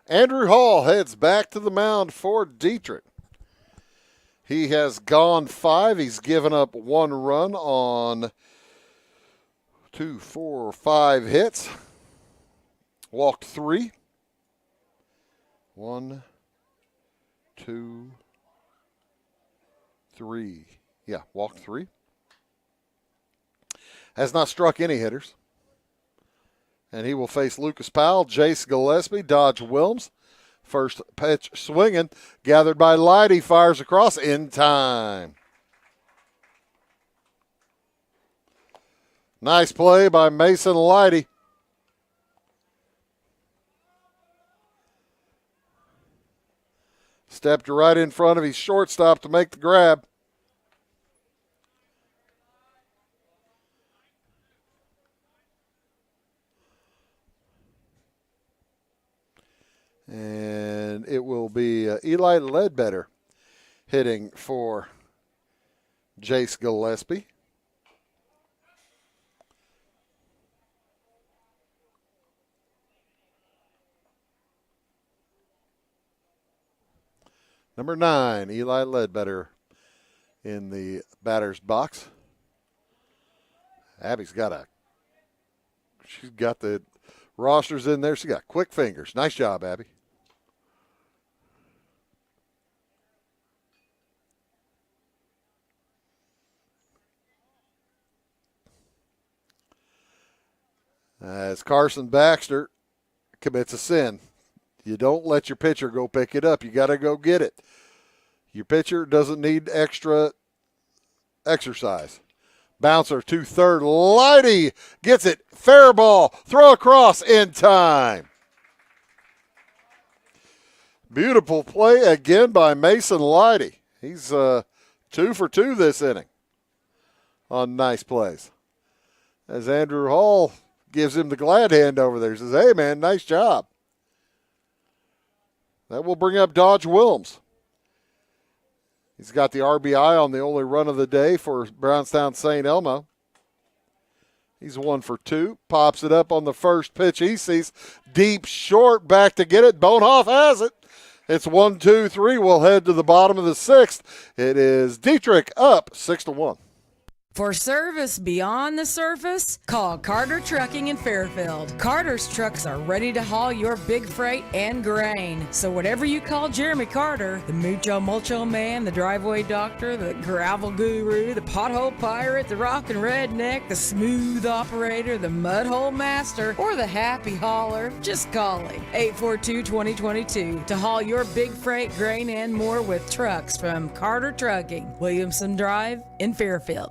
Speaker 1: Andrew Hall heads back to the mound for Dieterich. He has gone 5. He's given up 1 run on 2, 4, 5 hits. Walked 3. 1, 2, 3. Yeah, walked 3. Has not struck any hitters. And he will face Lucas Powell, Jace Gillespie, Dodge Wilms. First pitch swinging, gathered by Leidy, fires across in time. Nice play by Mason Leidy. Stepped right in front of his shortstop to make the grab. And it will be Eli Ledbetter hitting for Jace Gillespie. Number 9, Eli Ledbetter in the batter's box. Abby's she's got the rosters in there. She got quick fingers. Nice job, Abby. As Carson Baxter commits a sin. You don't let your pitcher go pick it up. You got to go get it. Your pitcher doesn't need extra exercise. Bouncer to third. Leidy gets it. Fair ball. Throw across in time. Beautiful play again by Mason Leidy. He's 2 for 2 this inning on nice plays. As Andrew Hall gives him the glad hand over there. Says, hey, man, nice job. That will bring up Dodge Wilms. He's got the RBI on the only run of the day for Brownstown St. Elmo. He's 1 for 2. Pops it up on the first pitch he sees. Deep short, back to get it. Bonehoff has it. It's 1, 2, 3. We'll head to the bottom of the 6th. It is Dieterich up 6-1.
Speaker 5: For service beyond the surface, call Carter Trucking in Fairfield. Carter's trucks are ready to haul your big freight and grain. So whatever you call Jeremy Carter, the Mucho Mulcho Man, the driveway doctor, the gravel guru, the pothole pirate, the rockin' redneck, the smooth operator, the mudhole master, or the happy hauler, just call him. 842-2022 to haul your big freight, grain, and more with trucks from Carter Trucking, Williamson Drive in Fairfield.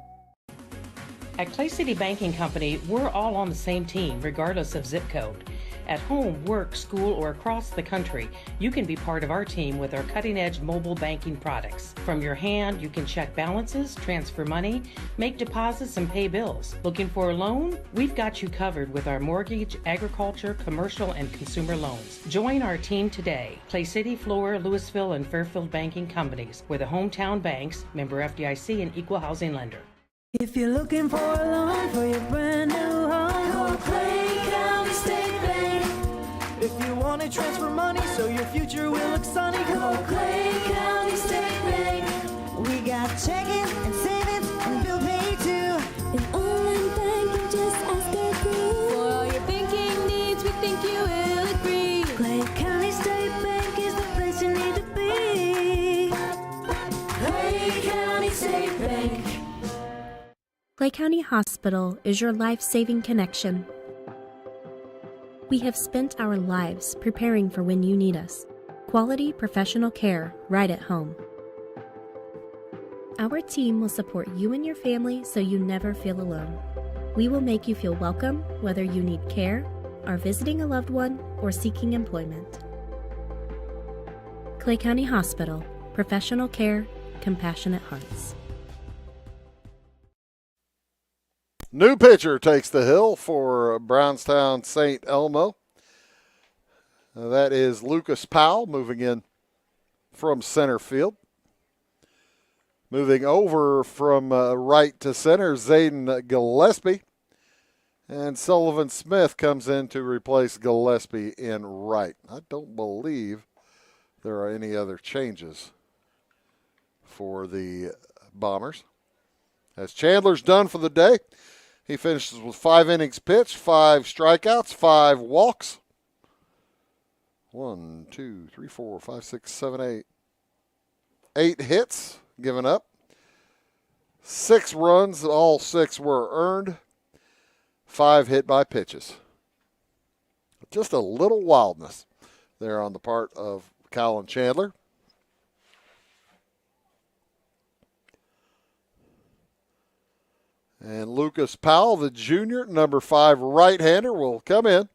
Speaker 6: At Clay City Banking Company, we're all on the same team, regardless of zip code. At home, work, school, or across the country, you can be part of our team with our cutting-edge mobile banking products. From your hand, you can check balances, transfer money, make deposits, and pay bills. Looking for a loan? We've got you covered with our mortgage, agriculture, commercial, and consumer loans. Join our team today. Clay City, Flora, Louisville, and Fairfield Banking Companies. We're the hometown banks, member FDIC, and equal housing lender.
Speaker 7: If you're looking for a loan for your brand new home, call Clay County State Bank. If you want to transfer money so your future will look sunny, call Clay County State Bank. We got checking and savings and bill pay too.
Speaker 23: An online bank, just ask our crew. For all your
Speaker 9: Clay County Hospital is your life-saving connection. We have spent our lives preparing for when you need us. Quality professional care right at home. Our team will support you and your family so you never feel alone. We will make you feel welcome whether you need care, are visiting a loved one, or seeking employment. Clay County Hospital. Professional care, compassionate hearts.
Speaker 1: New pitcher takes the hill for Brownstown St. Elmo. That is Lucas Powell moving in from center field. Moving over from right to center, Zayden Gillespie. And Sullivan Smith comes in to replace Gillespie in right. I don't believe there are any other changes for the Bombers. As Chandler's done for the day, he finishes with 5 innings pitched, 5 strikeouts, 5 walks. 1, 2, 3, 4, 5, 6, 7, 8. 8 hits given up. 6 runs, all 6 were earned. 5 hit by pitches. Just a little wildness there on the part of Colin Chandler. And Lucas Powell, the junior, number 5 right-hander, will come in.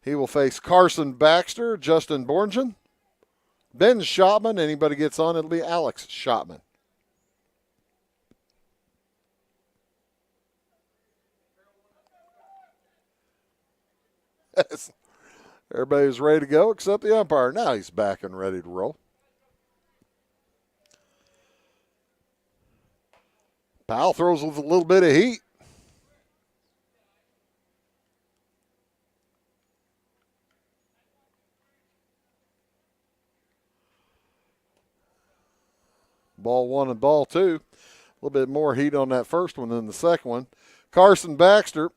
Speaker 1: He will face Carson Baxter, Justin Borngen, Ben Schotman. Anybody gets on, it'll be Alex Schotman. Everybody's ready to go except the umpire. Now he's back and ready to roll. Powell throws with a little bit of heat. Ball 1 and ball 2. A little bit more heat on that first one than the second one. Carson Baxter,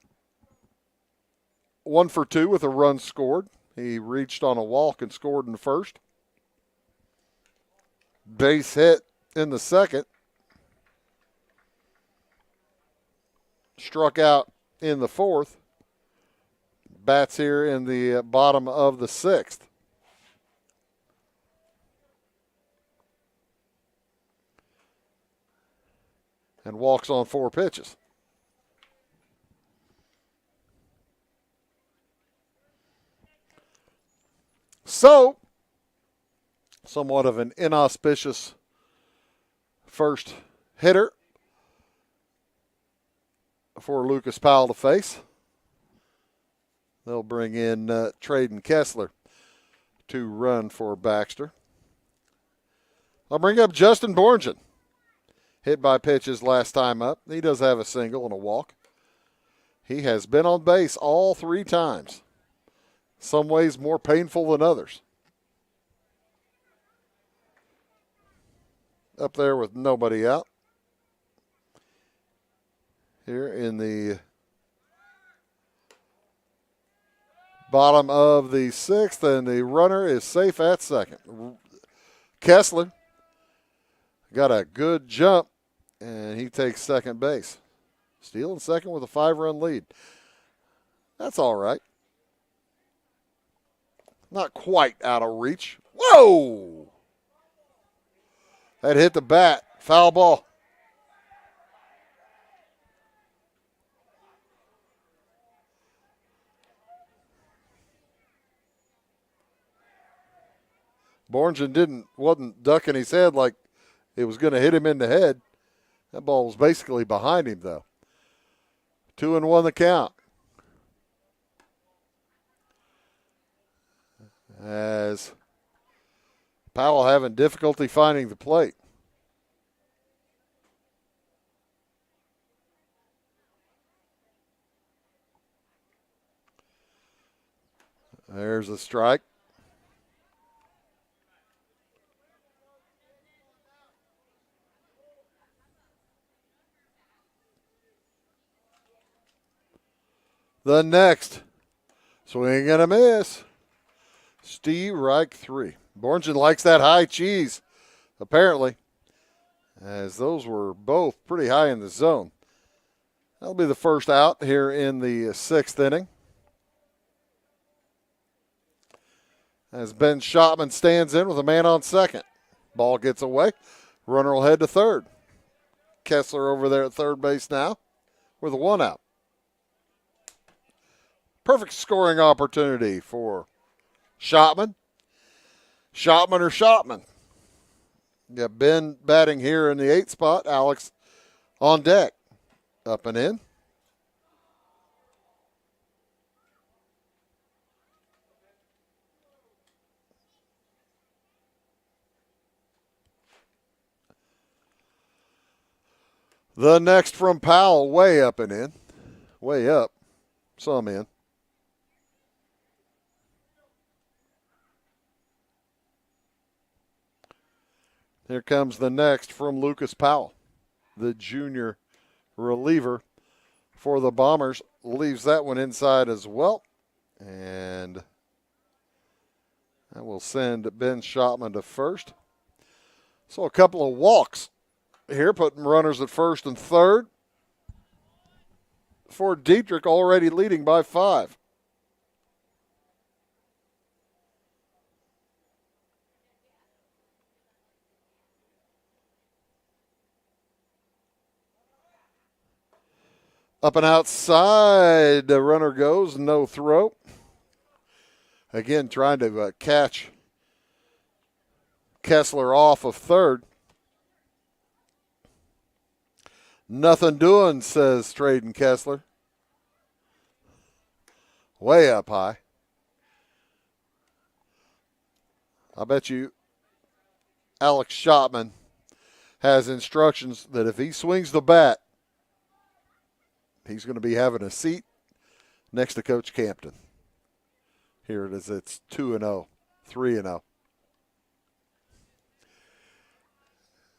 Speaker 1: 1 for 2 with a run scored. He reached on a walk and scored in the first. Base hit in the second. Struck out in the fourth. Bats here in the bottom of the sixth. And walks on 4 pitches. So, somewhat of an inauspicious first hitter for Lucas Powell to face. They'll bring in Traden Kessler to run for Baxter. I'll bring up Justin Borngen. Hit by pitches last time up. He does have a single and a walk. He has been on base all 3 times. Some ways more painful than others. Up there with nobody out. Here in the bottom of the 6th, and the runner is safe at second. Kessler got a good jump, and he takes second base. Stealing second with a 5-run lead. That's all right. Not quite out of reach. Whoa! That hit the bat. Foul ball. Borngen wasn't ducking his head like it was going to hit him in the head. That ball was basically behind him, though. 2-1 the count. As Powell having difficulty finding the plate. There's a strike. The next swing and a miss. Steve Reich 3. Borngen likes that high cheese, apparently, as those were both pretty high in the zone. That'll be the first out here in the sixth inning. As Ben Schottman stands in with a man on second. Ball gets away. Runner will head to third. Kessler over there at third base now with a one out. Perfect scoring opportunity for Schottman. Schottman or Schottman. Yeah, Ben batting here in the 8th spot. Alex on deck. Up and in. The next from Powell, way up and in. Way up. Some in. Here comes the next from Lucas Powell, the junior reliever for the Bombers. Leaves that one inside as well. And that will send Ben Schottman to first. So a couple of walks here, putting runners at first and third for Dieterich, already leading by 5. Up and outside, the runner goes, no throw. Again, trying to catch Kessler off of third. Nothing doing, says Traden Kessler. Way up high. I bet you Alex Schottman has instructions that if he swings the bat, he's going to be having a seat next to Coach Campton. Here it is. It's 2-0, 3-0.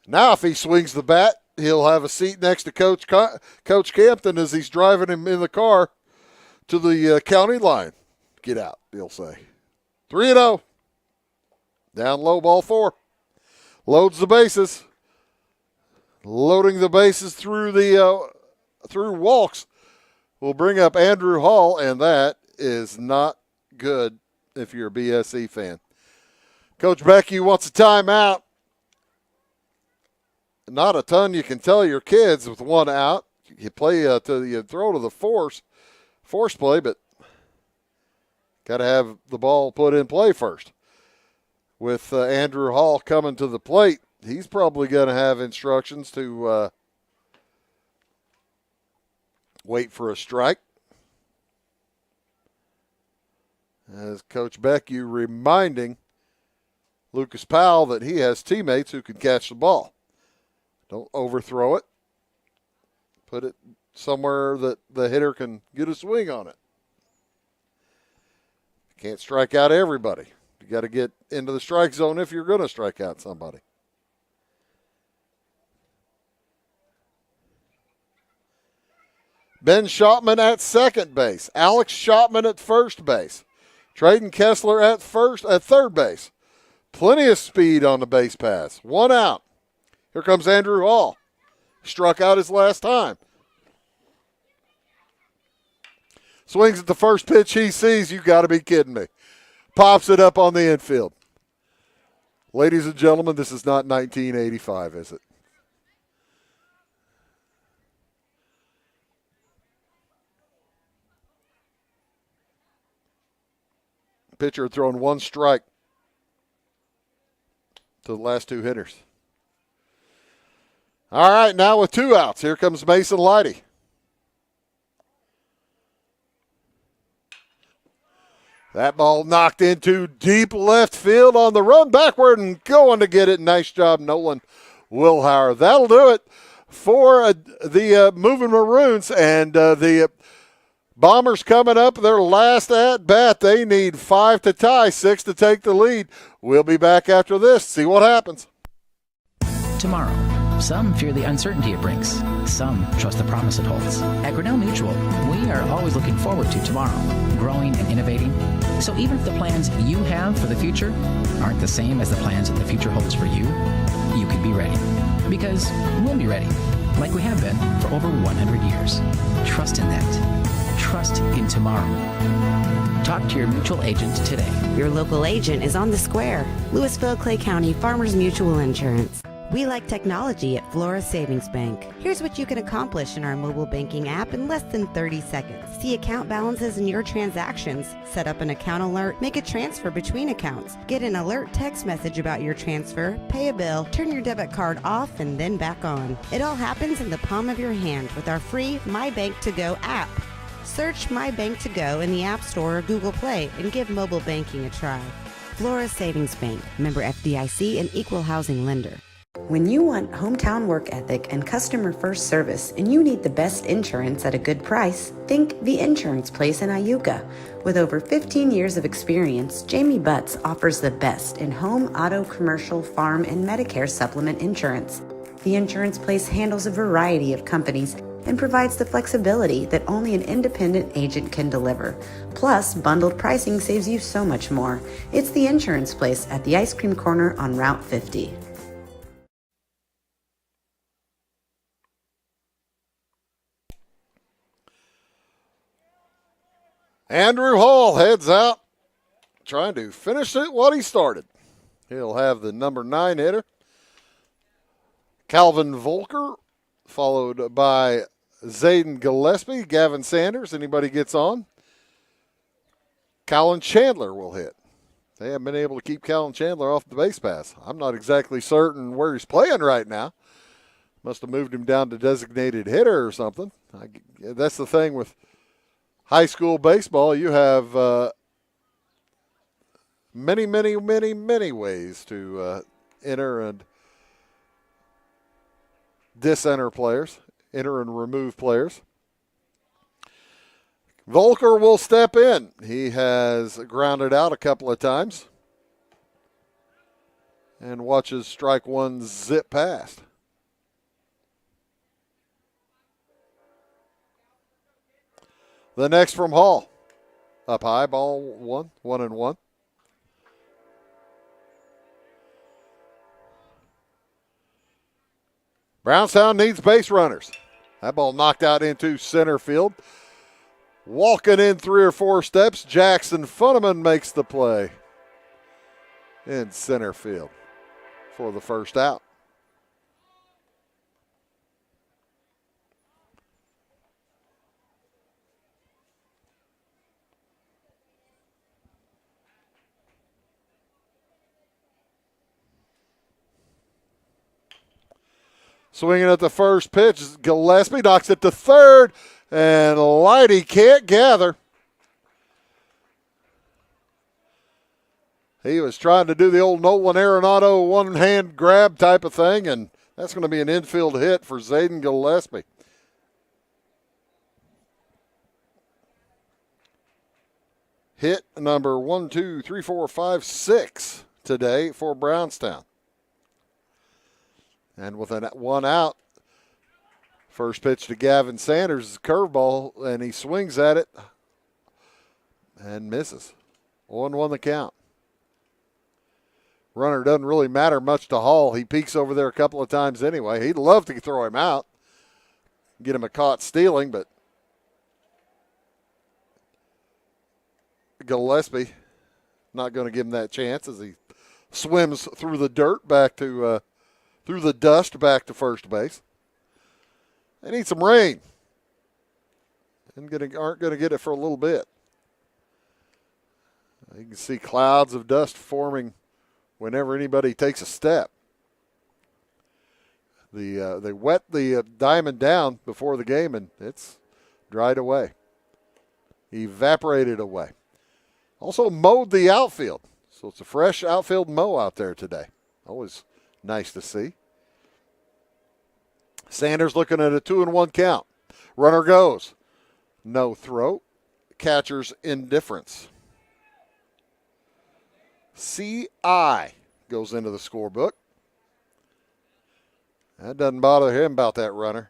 Speaker 1: Now if he swings the bat, he'll have a seat next to Coach Campton as he's driving him in the car to the county line. Get out, he'll say. 3-0. Down low, ball 4. Loads the bases. Loading the bases through walks will bring up Andrew Hall, and that is not good if you're a BSE fan. Coach Becky wants a timeout. Not a ton you can tell your kids with one out. You play you throw to the force play, but got to have the ball put in play first. With Andrew Hall coming to the plate, he's probably going to have instructions to wait for a strike. As Coach Becky reminding Lucas Powell that he has teammates who can catch the ball. Don't overthrow it. Put it somewhere that the hitter can get a swing on it. Can't strike out everybody. You got to get into the strike zone if you're going to strike out somebody. Ben Schottman at second base. Alex Schottman at first base. Traden Kessler at third base. Plenty of speed on the base pass. One out. Here comes Andrew Hall. Struck out his last time. Swings at the first pitch he sees. You got to be kidding me. Pops it up on the infield. Ladies and gentlemen, this is not 1985, is it? Pitcher had thrown one strike to the last two hitters. All right, now with 2 outs, here comes Mason Leidy. That ball knocked into deep left field on the run backward and going to get it. Nice job, Nolan Wilhauer. That'll do it for the Moving Maroons, and the Bombers coming up their last at bat. They need 5 to tie, 6 to take the lead. We'll be back after this. See what happens.
Speaker 10: Tomorrow. Some fear the uncertainty it brings. Some trust the promise it holds. At Grinnell Mutual, we are always looking forward to tomorrow, growing and innovating. So even if the plans you have for the future aren't the same as the plans that the future holds for you, you can be ready. Because we'll be ready. like we have been for over 100 years. Trust in that. Trust in tomorrow. Talk to your mutual agent today.
Speaker 11: Your local agent is on the square. Louisville, Clay County Farmers Mutual Insurance. We like technology at Flora Savings Bank. Here's what you can accomplish in our mobile banking app in less than 30 seconds. See account balances in your transactions, set up an account alert, make a transfer between accounts, get an alert text message about your transfer, pay a bill, turn your debit card off and then back on. It all happens in the palm of your hand with our free My Bank to Go app. Search My Bank to Go in the App Store or Google Play and give mobile banking a try. Flora Savings Bank, member FDIC and equal housing lender. When you want hometown work ethic and customer first service and you need the best insurance at a good price, think The Insurance Place in Iuka. With over 15 years of experience, Jamie Butts offers the best in home, auto, commercial, farm, and Medicare supplement insurance. The Insurance Place handles a variety of companies and provides the flexibility that only an independent agent can deliver. Plus, bundled pricing saves you so much more. It's The Insurance Place at the Ice Cream Corner on Route 50.
Speaker 1: Andrew Hall heads out, trying to finish it what he started. He'll have the number 9 hitter, Calvin Volker, followed by Zayden Gillespie, Gavin Sanders. Anybody gets on? Colin Chandler will hit. They haven't been able to keep Colin Chandler off the base pass. I'm not exactly certain where he's playing right now. Must have moved him down to designated hitter or something. That's the thing with high school baseball. You have many ways to enter and disenter players, enter and remove players. Volker will step in. He has grounded out a couple of times and watches strike one zip past. The next from Hall. Up high, ball 1-1. Brownstown needs base runners. That ball knocked out into center field. Walking in 3 or 4 steps, Jackson Funneman makes the play in center field for the first out. Swinging at the first pitch, Gillespie knocks it to third, and Lighty can't gather. He was trying to do the old Nolan Arenado one-hand grab type of thing, and that's going to be an infield hit for Zayden Gillespie. Hit number 6 today for Brownstown. And with one out, first pitch to Gavin Sanders is a curveball, and he swings at it and misses. 1-1 the count. Runner doesn't really matter much to Hall. He peeks over there a couple of times anyway. He'd love to throw him out, get him a caught stealing, but Gillespie not going to give him that chance as he swims through the dirt back to through the dust back to first base. They need some rain. Aren't going to get it for a little bit. You can see clouds of dust forming whenever anybody takes a step. They wet the diamond down before the game, and it's dried away. Evaporated away. Also mowed the outfield. So it's a fresh outfield mow out there today. Always nice to see. Sanders looking at a 2-1 count. Runner goes. No throw. Catcher's indifference. C.I. goes into the scorebook. That doesn't bother him about that runner.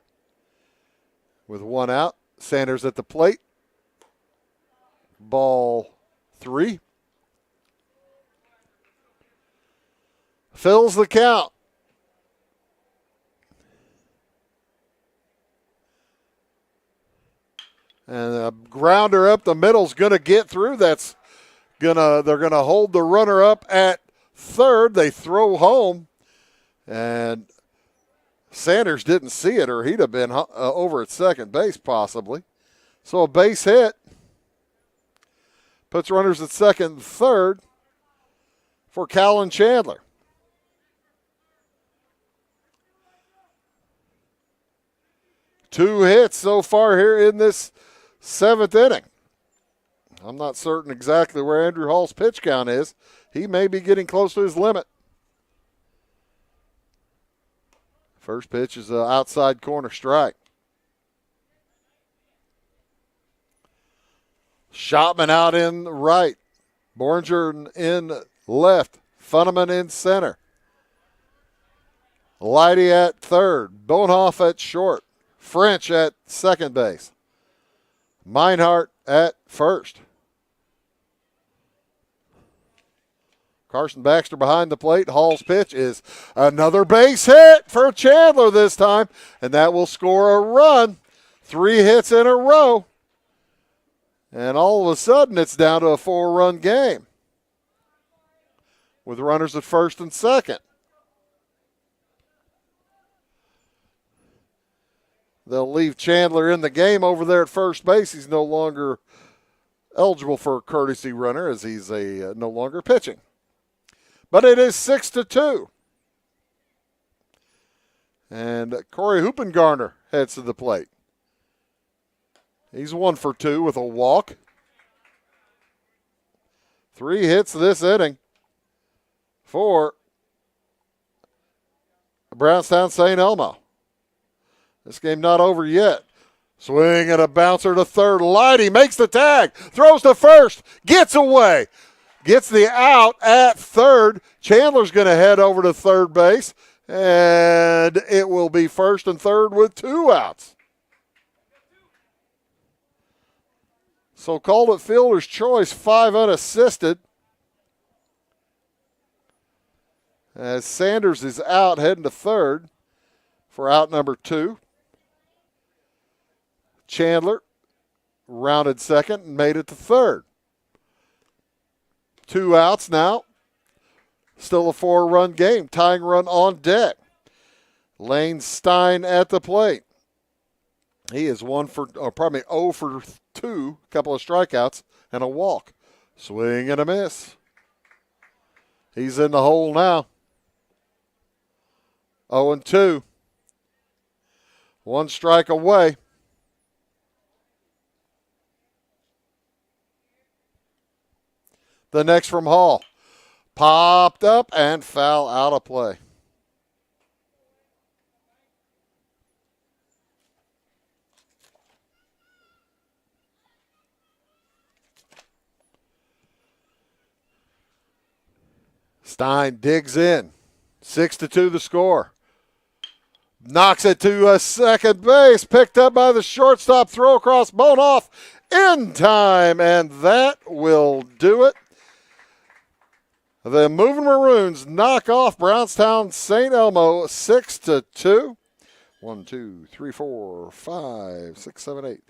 Speaker 1: With one out, Sanders at the plate. Ball 3. Fills the count. And a grounder up the middle's going to get through. They're going to hold the runner up at third. They throw home, and Sanders didn't see it, or he'd have been over at second base possibly. So a base hit puts runners at second and third for Callan Chandler. Two hits so far here in this seventh inning. I'm not certain exactly where Andrew Hall's pitch count is. He may be getting close to his limit. First pitch is an outside corner strike. Shotman out in right. Borger in left. Funneman in center. Leidy at third. Bonehoff at short. French at second base. Meinhardt at first. Carson Baxter behind the plate. Hall's pitch is another base hit for Chandler this time, and that will score a run. 3 hits in a row. And all of a sudden, it's down to a 4-run game with runners at first and second. They'll leave Chandler in the game over there at first base. He's no longer eligible for a courtesy runner as he's no longer pitching. But it is 6-2. And Corey Hoopengarner heads to the plate. He's 1 for 2 with a walk. 3 hits this inning for Brownstown St. Elmo. This game not over yet. Swing and a bouncer to third. Leidy makes the tag. Throws to first. Gets away. Gets the out at third. Chandler's going to head over to third base. And it will be first and third with 2 outs. So called it fielder's choice, 5 unassisted. As Sanders is out heading to third for out number 2. Chandler rounded second and made it to third. 2 outs now. Still a 4-run game. Tying run on deck. Lane Stein at the plate. He is 0 for 2. A couple of strikeouts and a walk. Swing and a miss. He's in the hole now. 0-2. 1 strike away. The next from Hall. Popped up and foul out of play. Stein digs in. 6-2 the score. Knocks it to second base. Picked up by the shortstop. Throw across Bonehoff in time. And that will do it. The Moving Maroons knock off Brownstown St. Elmo 6-2. 1, 2, 3, 4, 5, 6, 7, 8.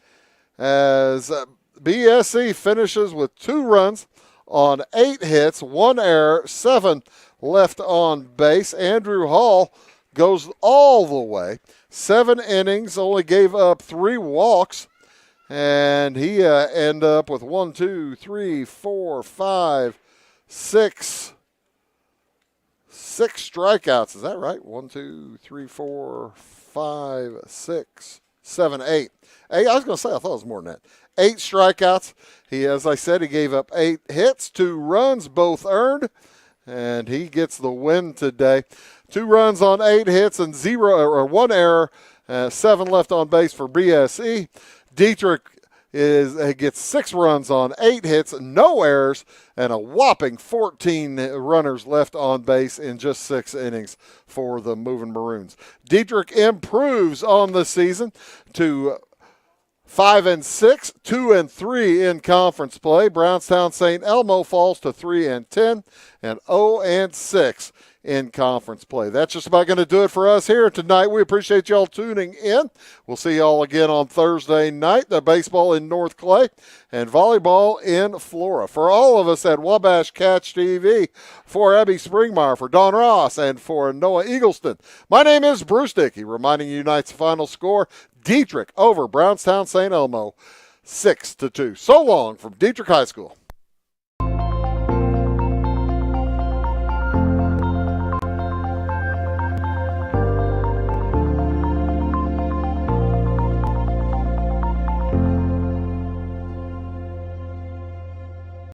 Speaker 1: As BSC finishes with 2 runs on 8 hits, 1 error, 7 left on base. Andrew Hall goes all the way. 7 innings, only gave up 3 walks. And he ended up with 1, 2, 3, 4, 5, 6 strikeouts. Is that right? 1, 2, 3, 4, 5, 6, 7, 8. I was going to say, I thought it was more than that. 8 strikeouts. He, as I said, he gave up 8 hits, 2 runs, both earned, and he gets the win today. 2 runs on 8 hits and 1 error, 7 left on base for BSE. Dieterich gets 6 runs on 8 hits, no errors, and a whopping 14 runners left on base in just 6 innings for the Moving Maroons. Dieterich improves on the season to 5-6, 2-3 in conference play. Brownstown St. Elmo falls to 3-10 and 0-6 in conference play. That's just about going to do it for us here tonight. We appreciate y'all tuning in. We'll see y'all again on Thursday night. The baseball in North Clay and volleyball in Flora. For all of us at Wabash Catch TV, for Abby Springmeyer, for Don Ross, and for Noah Eagleston, my name is Bruce Dickey, reminding you tonight's final score, Dieterich over Brownstown St. Elmo, 6-2. So long from Dieterich High School.